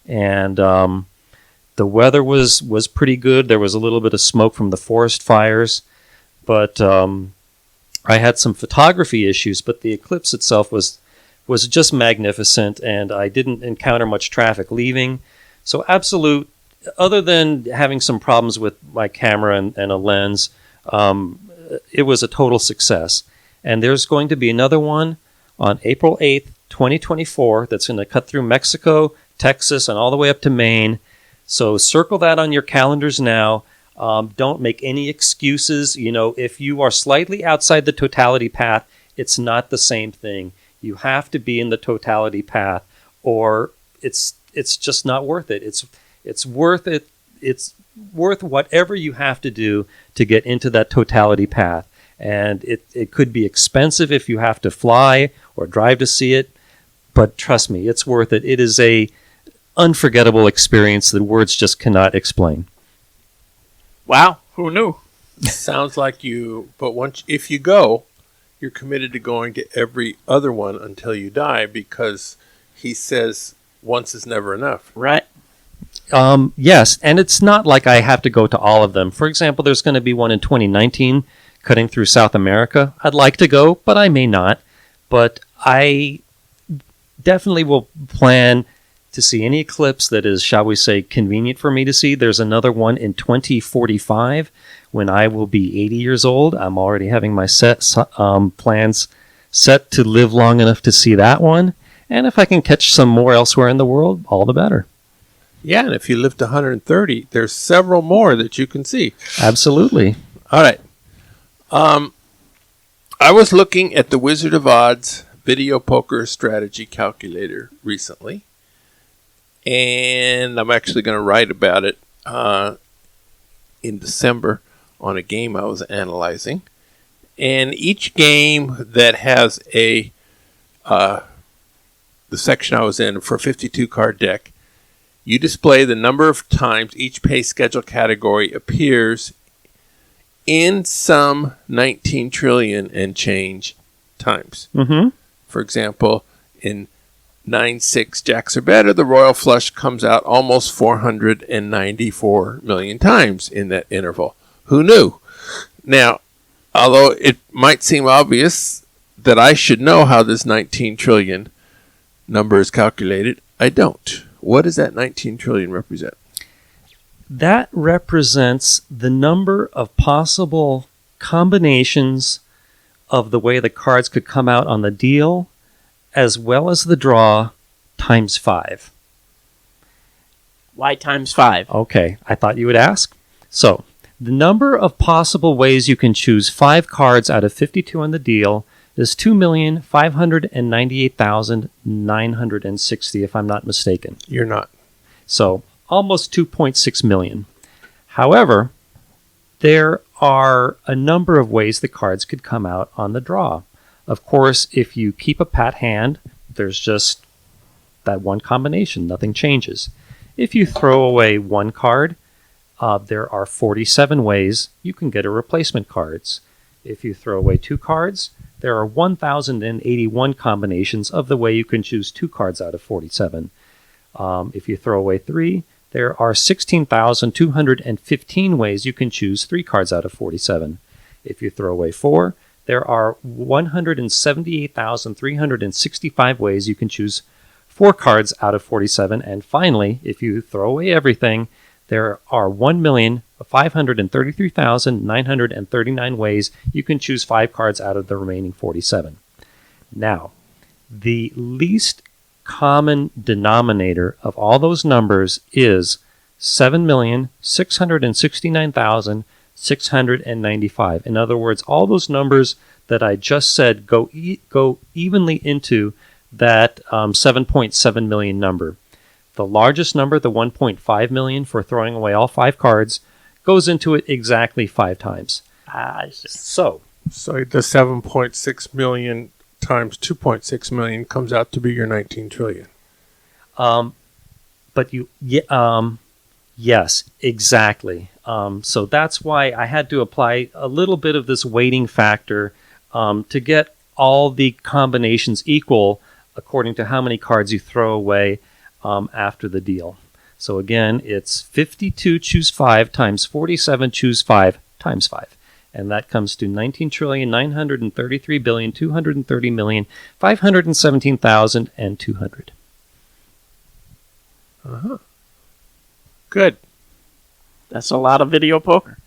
S4: and the weather was pretty good. There was a little bit of smoke from the forest fires, but I had some photography issues. But the eclipse itself was just magnificent, and I didn't encounter much traffic leaving. So other than having some problems with my camera and a lens, it was a total success. And there's going to be another one on April 8th, 2024, that's going to cut through Mexico, Texas, and all the way up to Maine. So circle that on your calendars now. Don't make any excuses. If you are slightly outside the totality path, it's not the same thing. You have to be in the totality path, or it's just not worth it. It's worth it. It's worth whatever you have to do to get into that totality path. And it could be expensive if you have to fly or drive to see it, but trust me, it's worth it. It is a unforgettable experience that words just cannot explain.
S3: Wow, who knew?
S2: Sounds like if you go, you're committed to going to every other one until you die, because he says once is never enough.
S3: Right.
S4: Yes, and it's not like I have to go to all of them. For example, there's going to be one in 2019 cutting through South America. I'd like to go, but I may not. But I definitely will plan to see any eclipse that is, shall we say, convenient for me to see. There's another one in 2045 when I will be 80 years old. I'm already having my plans set to live long enough to see that one. And if I can catch some more elsewhere in the world, all the better.
S2: Yeah, and if you live to 130, there's several more that you can see.
S4: Absolutely.
S2: All right. I was looking at the Wizard of Odds video poker strategy calculator recently, and I'm actually going to write about it in December on a game I was analyzing. And each game that has the section I was in for a 52 card deck, you display the number of times each pay schedule category appears in some 19 trillion and change times.
S4: Mm-hmm.
S2: For example, in 9-6 jacks or better, the royal flush comes out almost 494 million times in that interval. Who knew? Now, although it might seem obvious that I should know how this 19 trillion number is calculated, I don't. What does that 19 trillion represent?
S4: That represents the number of possible combinations of the way the cards could come out on the deal, as well as the draw, times 5.
S3: Why times 5?
S4: Okay, I thought you would ask. So, the number of possible ways you can choose 5 cards out of 52 on the deal is 2,598,960, if I'm not mistaken.
S2: You're not.
S4: So, almost 2.6 million. However, there are a number of ways the cards could come out on the draw. Of course, if you keep a pat hand, there's just that one combination. Nothing changes. If you throw away one card, there are 47 ways you can get a replacement cards. If you throw away two cards, there are 1,081 combinations of the way you can choose two cards out of 47. If you throw away three, there are 16,215 ways you can choose three cards out of 47. If you throw away four, there are 178,365 ways you can choose four cards out of 47. And finally, if you throw away everything, there are 1,533,939 ways you can choose five cards out of the remaining 47. Now, the least common denominator of all those numbers is 7,669,695. In other words, all those numbers that I just said go evenly into that 7.7 million number. The largest number, the 1.5 million for throwing away all five cards, goes into it exactly 5 times.
S3: I see.
S2: So the 7.6 million times 2.6 million comes out to be your 19 trillion.
S4: Yes, exactly. So that's why I had to apply a little bit of this weighting factor to get all the combinations equal according to how many cards you throw away after the deal. So again, it's 52 choose 5 times 47 choose 5 times 5. And that comes to 19,933,230,517,200.
S2: Uh-huh. Good.
S3: That's a lot of video poker.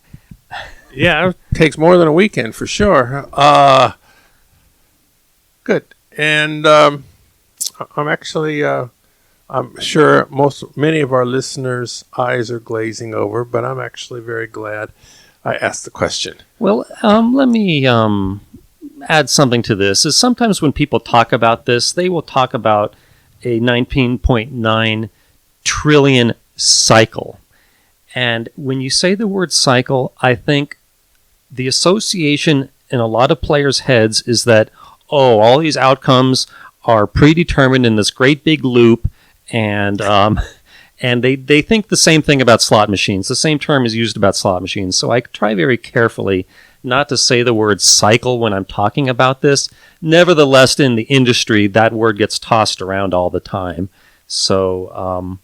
S2: Yeah, it takes more than a weekend for sure. Good. And I'm actually, I'm sure many of our listeners' eyes are glazing over, but I'm actually very glad I asked the question.
S4: Well, let me add something to this. Is sometimes when people talk about this, they will talk about a 19.9 trillion cycle. And when you say the word cycle, I think the association in a lot of players' heads is that, all these outcomes are predetermined in this great big loop, and they think the same thing about slot machines. The same term is used about slot machines. So I try very carefully not to say the word cycle when I'm talking about this. Nevertheless, in the industry, that word gets tossed around all the time. So,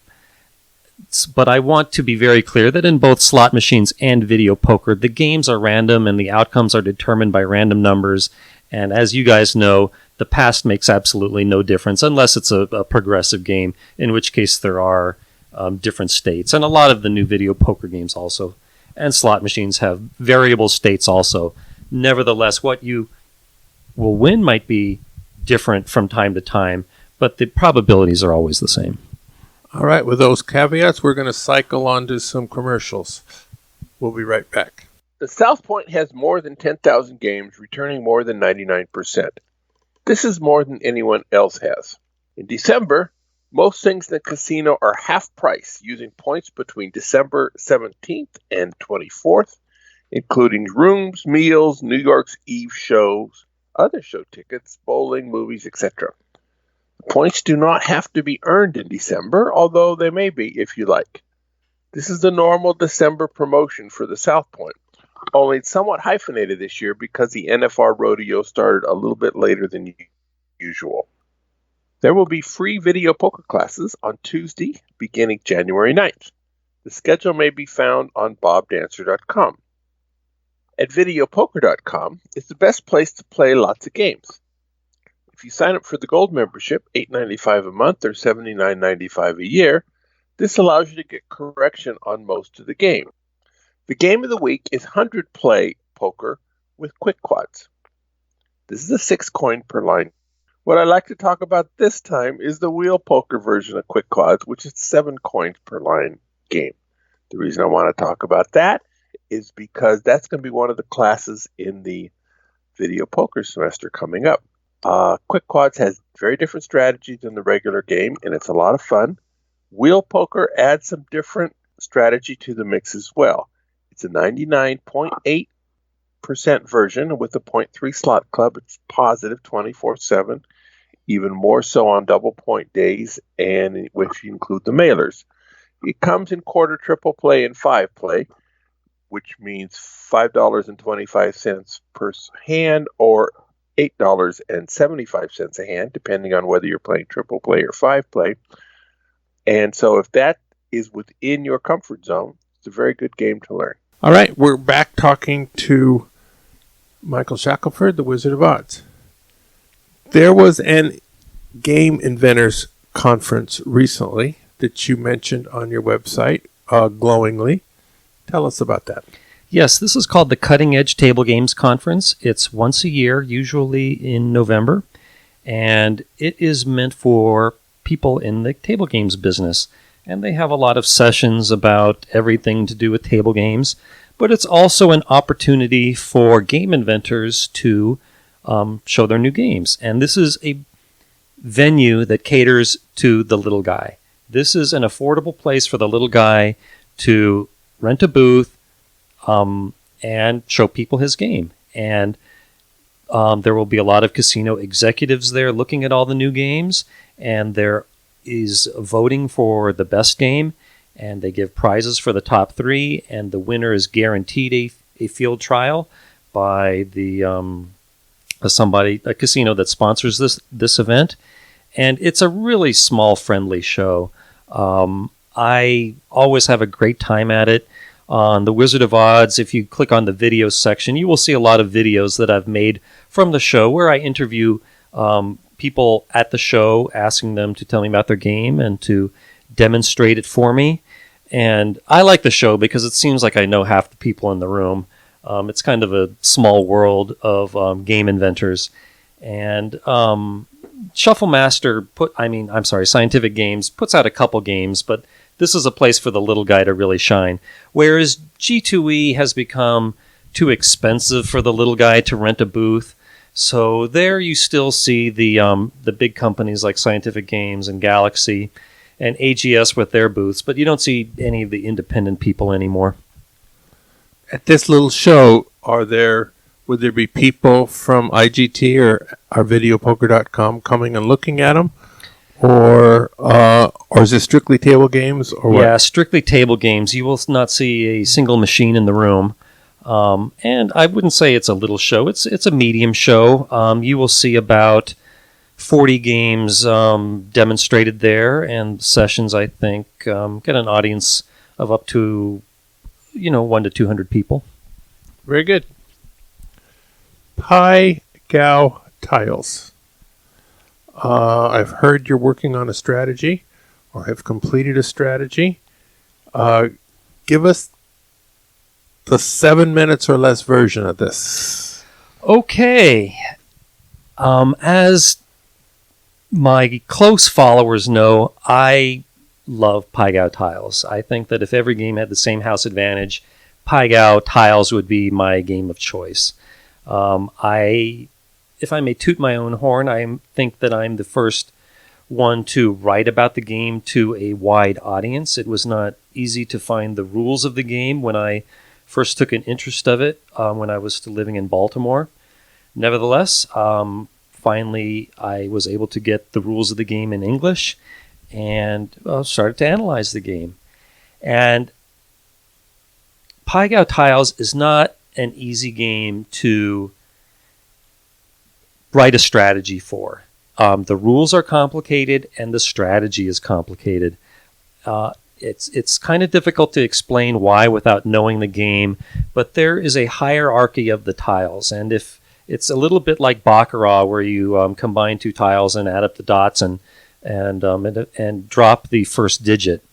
S4: but I want to be very clear that in both slot machines and video poker, the games are random and the outcomes are determined by random numbers. And as you guys know, the past makes absolutely no difference unless it's a progressive game, in which case there are different states. And a lot of the new video poker games also, and slot machines, have variable states also. Nevertheless, what you will win might be different from time to time, but the probabilities are always the same.
S2: All right, with those caveats, we're going to cycle on to some commercials. We'll be right back. The South Point has more than 10,000 games, returning more than 99%. This is more than anyone else has. In December, most things in the casino are half price, using points between December 17th and 24th, including rooms, meals, New York's Eve shows, other show tickets, bowling, movies, etc. The points do not have to be earned in December, although they may be if you like. This is the normal December promotion for the South Point, only it's somewhat hyphenated this year because the NFR rodeo started a little bit later than usual. There will be free video poker classes on Tuesday, beginning January 9th. The schedule may be found on bobdancer.com. At videopoker.com is the best place to play lots of games. If you sign up for the gold membership, $8.95 a month or $79.95 a year, this allows you to get correction on most of the game. The game of the week is 100 play poker with quick quads. This is a 6 coin per line. What I'd like to talk about this time is the wheel poker version of quick quads, which is 7 coins per line game. The reason I want to talk about that is because that's going to be one of the classes in the video poker semester coming up. Quick quads has very different strategies than the regular game, and it's a lot of fun. Wheel poker adds some different strategy to the mix as well. It's a 99.8 8% version with a .3 slot club. It's positive 24/7, even more so on double point days, and if you include the mailers. It comes in quarter, triple play, and 5 play, which means $5.25 per hand or $8.75 a hand, depending on whether you're playing triple play or 5 play. And so if that is within your comfort zone, it's a very good game to learn. All right, we're back talking to Michael Shackleford, the Wizard of Odds. There was an Game Inventors conference recently that you mentioned on your website glowingly. Tell us about that.
S4: Yes, this is called the Cutting Edge Table Games Conference. It's once a year, usually in November, and it is meant for people in the table games business. And they have a lot of sessions about everything to do with table games, but it's also an opportunity for game inventors to show their new games. And this is a venue that caters to the little guy. This is an affordable place for the little guy to rent a booth and show people his game. And there will be a lot of casino executives there looking at all the new games, and there is voting for the best game, and they give prizes for the top 3, and the winner is guaranteed a field trial by the a casino that sponsors this event. And it's a really small, friendly show. I always have a great time at it. On the Wizard of Odds, if you click on the video section, you will see a lot of videos that I've made from the show where I interview people at the show, asking them to tell me about their game and to demonstrate it for me. And I like the show because it seems like I know half the people in the room. It's kind of a small world of game inventors. And Shuffle Master Scientific Games puts out a couple games, but this is a place for the little guy to really shine. Whereas G2E has become too expensive for the little guy to rent a booth. So there you still see the big companies like Scientific Games and Galaxy and AGS with their booths, but you don't see any of the independent people anymore.
S2: At this little show, would there be people from IGT or ourvideopoker.com coming and looking at them? Or is it strictly table games? Or what?
S4: Yeah, strictly table games. You will not see a single machine in the room. And I wouldn't say it's a little show. It's a medium show. You will see about 40 games demonstrated there, and sessions, I think, get an audience of up to 1 to 200 people.
S2: Very good. Pai Gow Tiles. I've heard you're working on a strategy, or have completed a strategy. Give us the 7 minutes or less version of this.
S4: Okay. As my close followers know, I love Pai Gow Tiles. I think that if every game had the same house advantage, Pai Gow Tiles would be my game of choice. If I may toot my own horn, I think that I'm the first one to write about the game to a wide audience. It was not easy to find the rules of the game when I first took an interest of it when I was still living in Baltimore. Nevertheless, finally I was able to get the rules of the game in English and started to analyze the game. And Pai Gow Tiles is not an easy game to write a strategy for. The rules are complicated and the strategy is complicated. It's kind of difficult to explain why without knowing the game, but there is a hierarchy of the tiles, and if it's a little bit like Baccarat, where you combine two tiles and add up the dots and drop the first digit.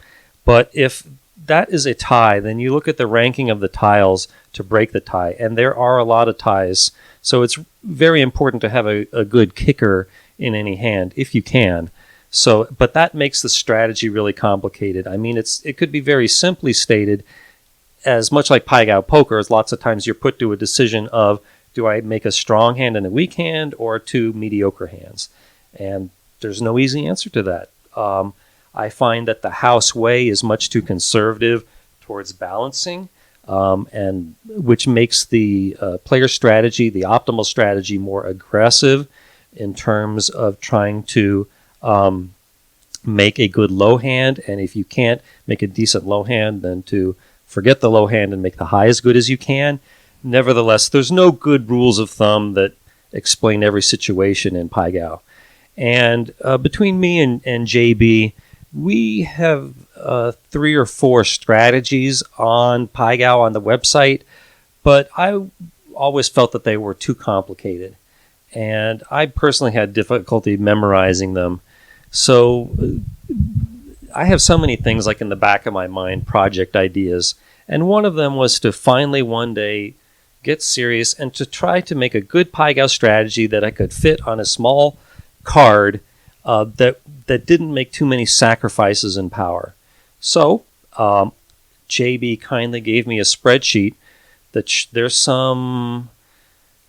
S4: But if that is a tie, then you look at the ranking of the tiles to break the tie, and there are a lot of ties. So it's very important to have a good kicker in any hand, if you can. But that makes the strategy really complicated. I mean, it could be very simply stated, as much like Pai Gow Poker, as lots of times you're put to a decision of, do I make a strong hand and a weak hand, or two mediocre hands? And there's no easy answer to that. I find that the house way is much too conservative towards balancing, and which makes the player strategy, the optimal strategy, more aggressive in terms of trying to make a good low hand, and if you can't make a decent low hand, then to forget the low hand and make the high as good as you can. Nevertheless, there's no good rules of thumb that explain every situation in Pai Gow. And between me and JB, we have 3 or 4 strategies on Pai Gow on the website, but I always felt that they were too complicated. And I personally had difficulty memorizing them. So I have so many things like in the back of my mind, project ideas. And one of them was to finally one day get serious and to try to make a good Pai Gow strategy that I could fit on a small card that didn't make too many sacrifices in power. So JB kindly gave me a spreadsheet that there's some,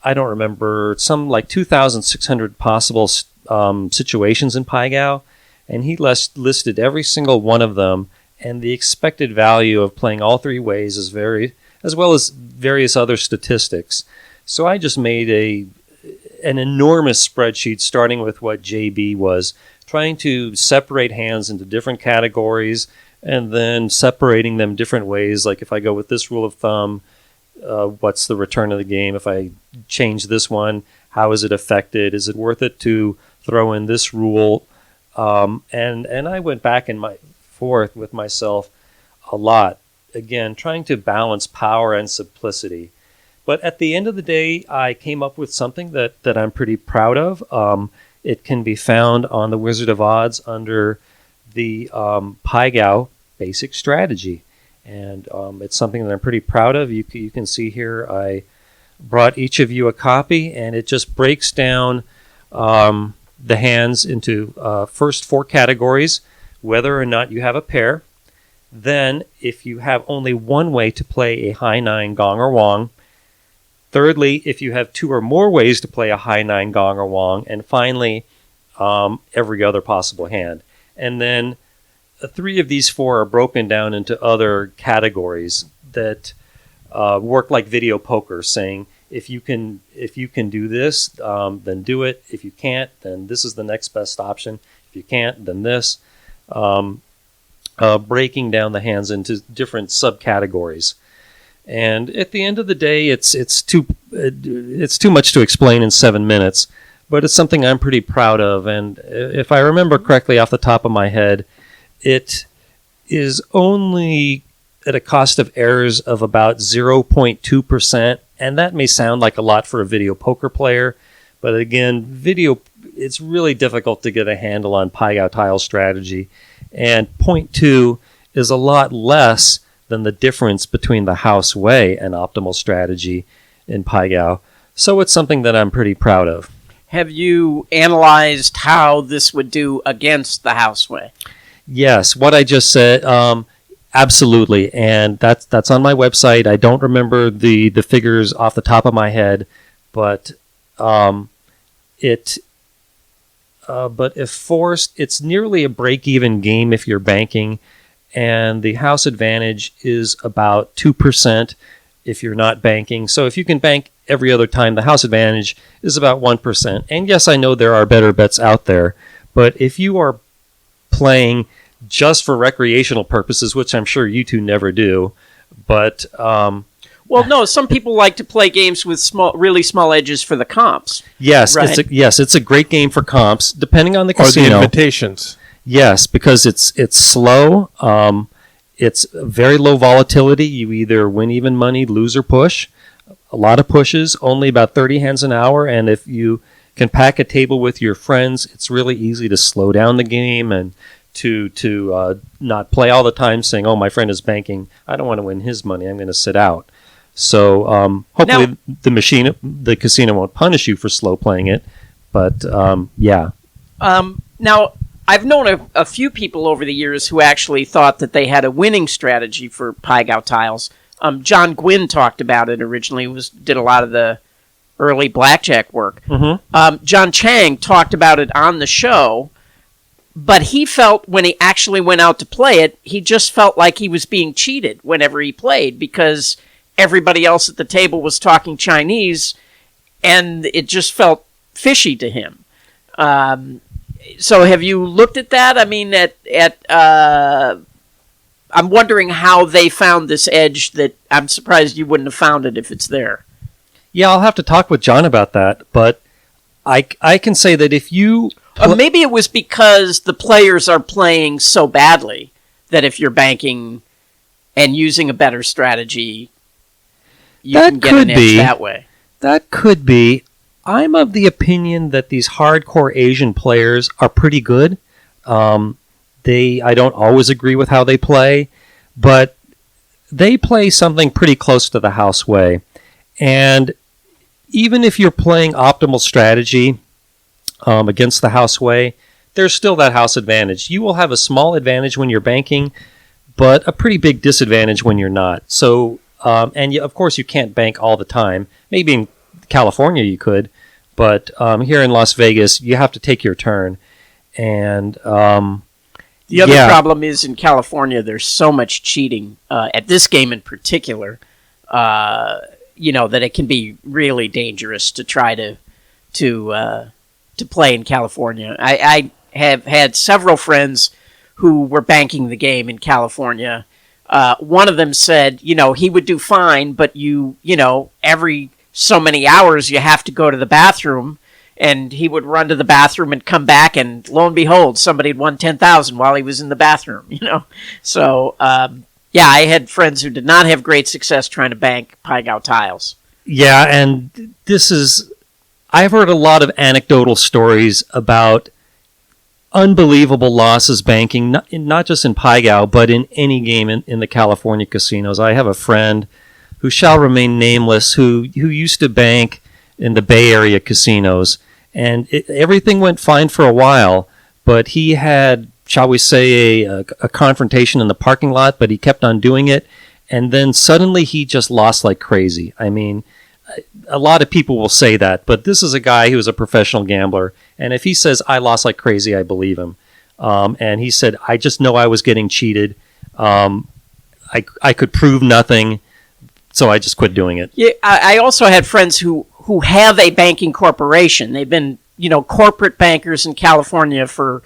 S4: I don't remember, some like 2,600 possible situations in Pai Gow, and he listed every single one of them and the expected value of playing all 3 ways as well as various other statistics. So I just made an enormous spreadsheet starting with what JB was, trying to separate hands into different categories and then separating them different ways. Like if I go with this rule of thumb, what's the return of the game? If I change this one, how is it affected? Is it worth it to throw in this rule? And I went back and forth with myself a lot. Again, trying to balance power and simplicity. But at the end of the day, I came up with something that I'm pretty proud of. It can be found on the Wizard of Odds under the Pai Gow basic strategy. And it's something that I'm pretty proud of. You can see here I brought each of you a copy, and it just breaks down the hands into first 4 categories, whether or not you have a pair. Then, if you have only one way to play a high 9 gong or wong. Thirdly, if you have 2 or more ways to play a high 9 gong or wong. And finally, every other possible hand. And then 3 of these 4 are broken down into other categories that work like video poker, saying if you can do this, then do it. If you can't, then this is the next best option. If you can't, then this. Breaking down the hands into different subcategories. And at the end of the day, it's too much to explain in 7 minutes, but it's something I'm pretty proud of. And if I remember correctly off the top of my head, it is only at a cost of errors of about 0.2%, and that may sound like a lot for a video poker player, but again, it's really difficult to get a handle on Pai Gow Tiles strategy, and 0.2 is a lot less than the difference between the house way and optimal strategy in Pai Gow. So it's something that I'm pretty proud of.
S3: Have you analyzed how this would do against the house way?
S4: Yes, what I just said, absolutely, and that's on my website. I don't remember the figures off the top of my head, but if forced, it's nearly a break-even game if you're banking, and the house advantage is about 2% if you're not banking. So if you can bank every other time, the house advantage is about 1%. And yes, I know there are better bets out there, but if you are playing just for recreational purposes, which I'm sure you two never do, but
S3: well, no, some people like to play games with really small edges for the comps.
S4: Yes,
S3: right?
S4: It's a great game for comps, depending on the casino.
S2: Or the invitations.
S4: Yes, because it's slow. It's very low volatility. You either win even money, lose, or push. A lot of pushes, only about 30 hands an hour. And if you can pack a table with your friends, it's really easy to slow down the game and to not play all the time saying, oh, my friend is banking. I don't want to win his money. I'm going to sit out. So hopefully the casino won't punish you for slow playing it. But yeah.
S3: Now, I've known a few people over the years who actually thought that they had a winning strategy for Pai Gow Tiles. John Gwynn talked about it originally. Did a lot of the early blackjack work.
S4: Mm-hmm.
S3: John Chang talked about it on the show, But he felt when he actually went out to play it, he just felt like he was being cheated whenever he played because everybody else at the table was talking Chinese, and it just felt fishy to him. So have you looked at that? I mean, I'm wondering how they found this edge that I'm surprised you wouldn't have found it if it's there.
S4: Yeah, I'll have to talk with John about that, but I can say that if you...
S3: maybe it was because the players are playing so badly that if you're banking and using a better strategy, you can get an edge that way.
S4: That could be. I'm of the opinion that these hardcore Asian players are pretty good. I don't always agree with how they play, but they play something pretty close to the house way. And even if you're playing optimal strategy against the house way, there's still that house advantage. You will have a small advantage when you're banking, but a pretty big disadvantage when you're not. So, of course, you can't bank all the time. Maybe in California you could, but here in Las Vegas, you have to take your turn. And
S3: the other problem is in California, there's so much cheating at this game in particular, that it can be really dangerous to try to play in California. I have had several friends who were banking the game in California. One of them said, he would do fine, but every so many hours you have to go to the bathroom, and he would run to the bathroom and come back, and lo and behold, somebody had won $10,000 while he was in the bathroom. So I had friends who did not have great success trying to bank Pai Gow Tiles.
S4: Yeah, and I've heard a lot of anecdotal stories about unbelievable losses banking, not just in Pai Gow, but in any game in the California casinos. I have a friend who shall remain nameless who used to bank in the Bay Area casinos, and everything went fine for a while, but he had, shall we say, a confrontation in the parking lot, but he kept on doing it, and then suddenly he just lost like crazy. I mean, a lot of people will say that, but this is a guy who is a professional gambler, and if he says, I lost like crazy, I believe him. And he said, I just know I was getting cheated. I could prove nothing, so I just quit doing it.
S3: Yeah, I also had friends who have a banking corporation. They've been, corporate bankers in California for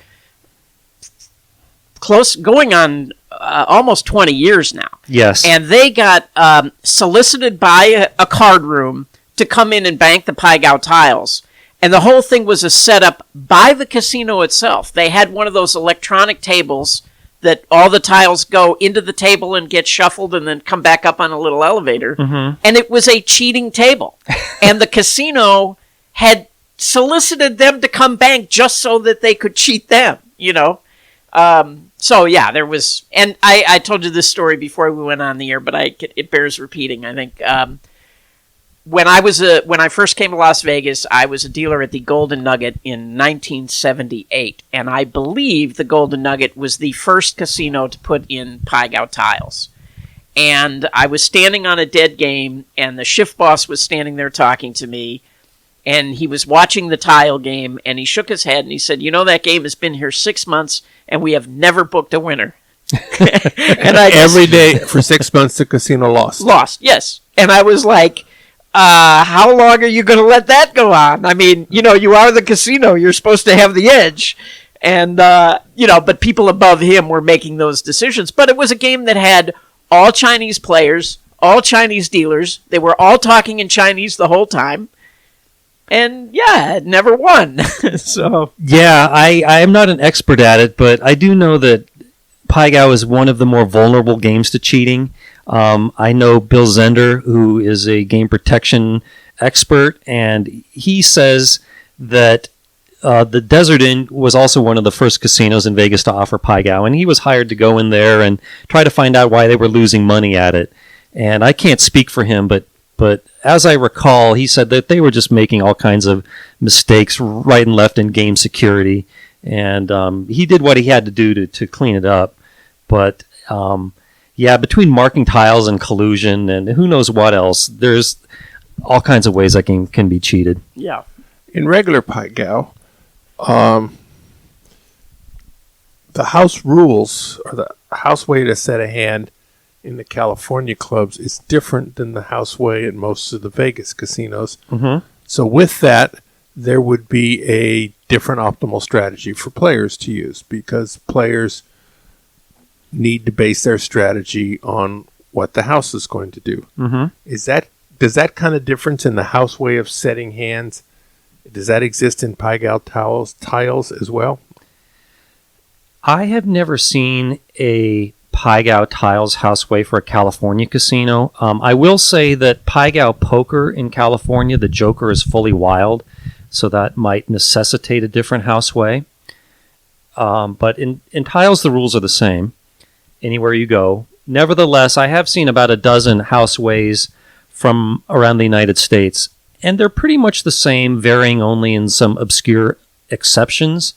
S3: going on almost 20 years now.
S4: Yes.
S3: And they got solicited by a card room to come in and bank the Pai Gow Tiles. And the whole thing was a setup by the casino itself. They had one of those electronic tables that all the tiles go into the table and get shuffled and then come back up on a little elevator. Mm-hmm. And it was a cheating table. And the casino had solicited them to come bank just so that they could cheat them, there was, and I told you this story before we went on the air, but it bears repeating. I think when I first came to Las Vegas, I was a dealer at the Golden Nugget in 1978, and I believe the Golden Nugget was the first casino to put in Pai Gow Tiles. And I was standing on a dead game, and the shift boss was standing there talking to me, and he was watching the tile game, and he shook his head, and he said, that game has been here 6 months, and we have never booked a winner.
S2: And every day for 6 months, the casino lost.
S3: Lost, yes. And I was like, how long are you going to let that go on? I mean, you are the casino. You're supposed to have the edge. And, but people above him were making those decisions. But it was a game that had all Chinese players, all Chinese dealers. They were all talking in Chinese the whole time. And, it never won. So
S4: yeah, I am not an expert at it, but I do know that Pai Gow is one of the more vulnerable games to cheating. I know Bill Zender, who is a game protection expert, and he says that the Desert Inn was also one of the first casinos in Vegas to offer Pai Gow, and he was hired to go in there and try to find out why they were losing money at it. And I can't speak for him, but as I recall, he said that they were just making all kinds of mistakes right and left in game security, and he did what he had to do to clean it up. But between marking tiles and collusion and who knows what else, there's all kinds of ways that game can be cheated.
S3: Yeah.
S2: In regular Pai Gow, the house rules or the house way to set a hand in the California clubs is different than the house way in most of the Vegas casinos.
S4: Mm-hmm.
S2: So with that, there would be a different optimal strategy for players to use because players need to base their strategy on what the house is going to do.
S4: Mm-hmm.
S2: Does that kind of difference in the house way of setting hands, does that exist in Pai Gow Tiles as well?
S4: I have never seen a Pai Gow Tiles houseway for a California casino. I will say that Pai Gow Poker in California, the Joker is fully wild, so that might necessitate a different houseway. But in Tiles, the rules are the same anywhere you go. Nevertheless, I have seen about a dozen houseways from around the United States, and they're pretty much the same, varying only in some obscure exceptions.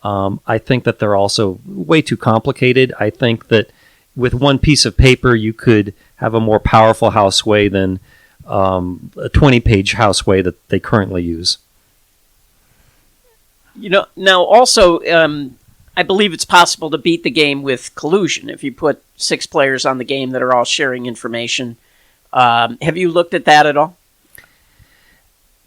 S4: I think that they're also way too complicated. I think that with one piece of paper, you could have a more powerful houseway than a 20-page houseway that they currently use.
S3: Now also, I believe it's possible to beat the game with collusion if you put 6 players on the game that are all sharing information. Have you looked at that at all?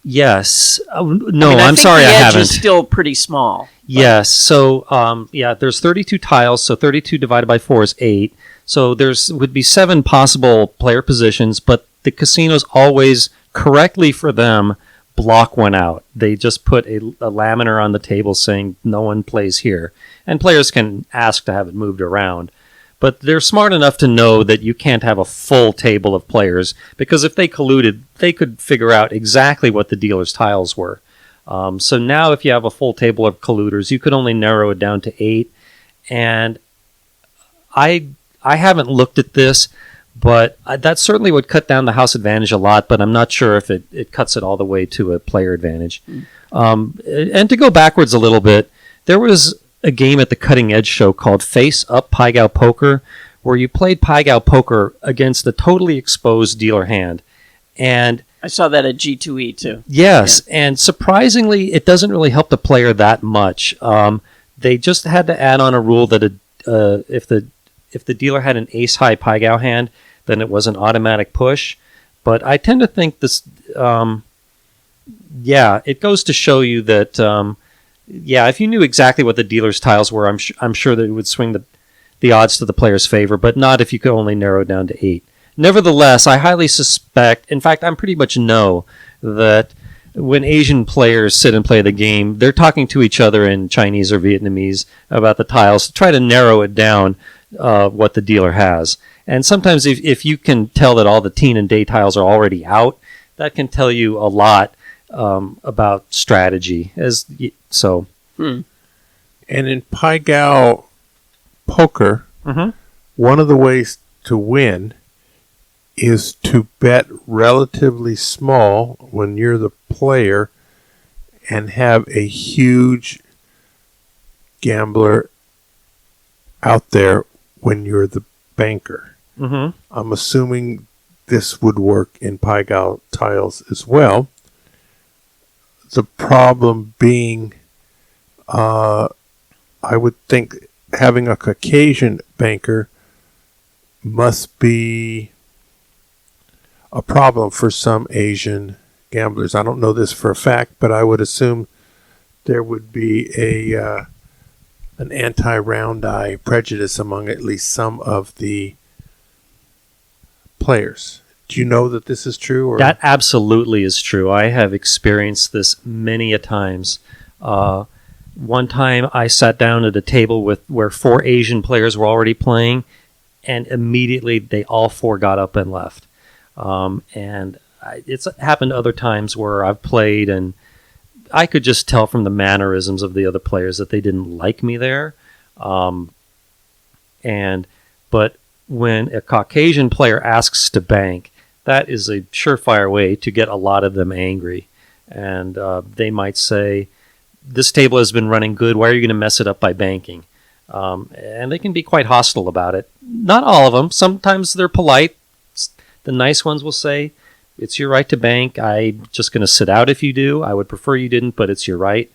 S4: Yes.
S3: No,
S4: I'm sorry, I haven't.
S3: Is still pretty small.
S4: Yes. So, there's 32 tiles, so 32 divided by 4 is 8. So would be 7 possible player positions, but the casinos always, correctly for them, block one out. They just put a laminar on the table saying no one plays here. And players can ask to have it moved around. But they're smart enough to know that you can't have a full table of players, because if they colluded, they could figure out exactly what the dealer's tiles were. So now if you have a full table of colluders, you could only narrow it down to 8. And I haven't looked at this, but that certainly would cut down the house advantage a lot, but I'm not sure if it cuts it all the way to a player advantage. And to go backwards a little bit, there was a game at the Cutting Edge show called Face Up Pai Gow Poker, where you played Pai Gow Poker against a totally exposed dealer hand. And
S3: I saw that at G2E too.
S4: Yes, yeah. And surprisingly, it doesn't really help the player that much. They just had to add on a rule that if the dealer had an ace-high Pai Gow hand, then it was an automatic push. But I tend to think this, it goes to show you that, if you knew exactly what the dealer's tiles were, I'm sure that it would swing the odds to the player's favor, but not if you could only narrow it down to 8. Nevertheless, I highly suspect, in fact, I pretty much know that when Asian players sit and play the game, they're talking to each other in Chinese or Vietnamese about the tiles to try to narrow it down what the dealer has. And sometimes if you can tell that all the teen and day tiles are already out, that can tell you a lot about strategy. And
S2: in Pai Gow Poker, one of the ways to win is to bet relatively small when you're the player and have a huge gambler out there when you're the banker. I'm assuming this would work in Pai Gow Tiles as well. The problem being, I would think having a Caucasian banker must be a problem for some Asian gamblers. I don't know this for a fact, but I would assume there would be an anti-round eye prejudice among at least some of the players. Do you know that this is true? Or?
S4: That absolutely is true. I have experienced this many a times. One time I sat down at a table where 4 Asian players were already playing, and immediately they all 4 got up and left. It's happened other times where I've played and I could just tell from the mannerisms of the other players that they didn't like me there. But when a Caucasian player asks to bank, that is a surefire way to get a lot of them angry. And they might say, this table has been running good, why are you going to mess it up by banking? And they can be quite hostile about it. Not all of them. Sometimes they're polite. The nice ones will say, it's your right to bank. I'm just going to sit out if you do. I would prefer you didn't, but it's your right.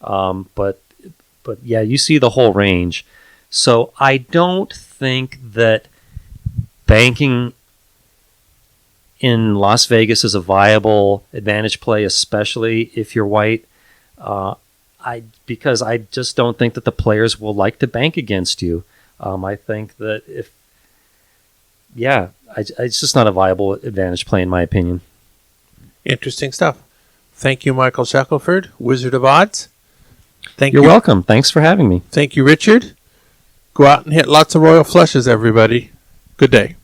S4: But yeah, you see the whole range. So I don't think that banking in Las Vegas is a viable advantage play, especially if you're white. Because I just don't think that the players will like to bank against you. I think that it's just not a viable advantage play in my opinion.
S2: Interesting stuff. Thank you, Michael Shackleford, Wizard of Odds.
S4: You're welcome. Thanks for having me.
S2: Thank you, Richard. Go out and hit lots of royal flushes, everybody. Good day.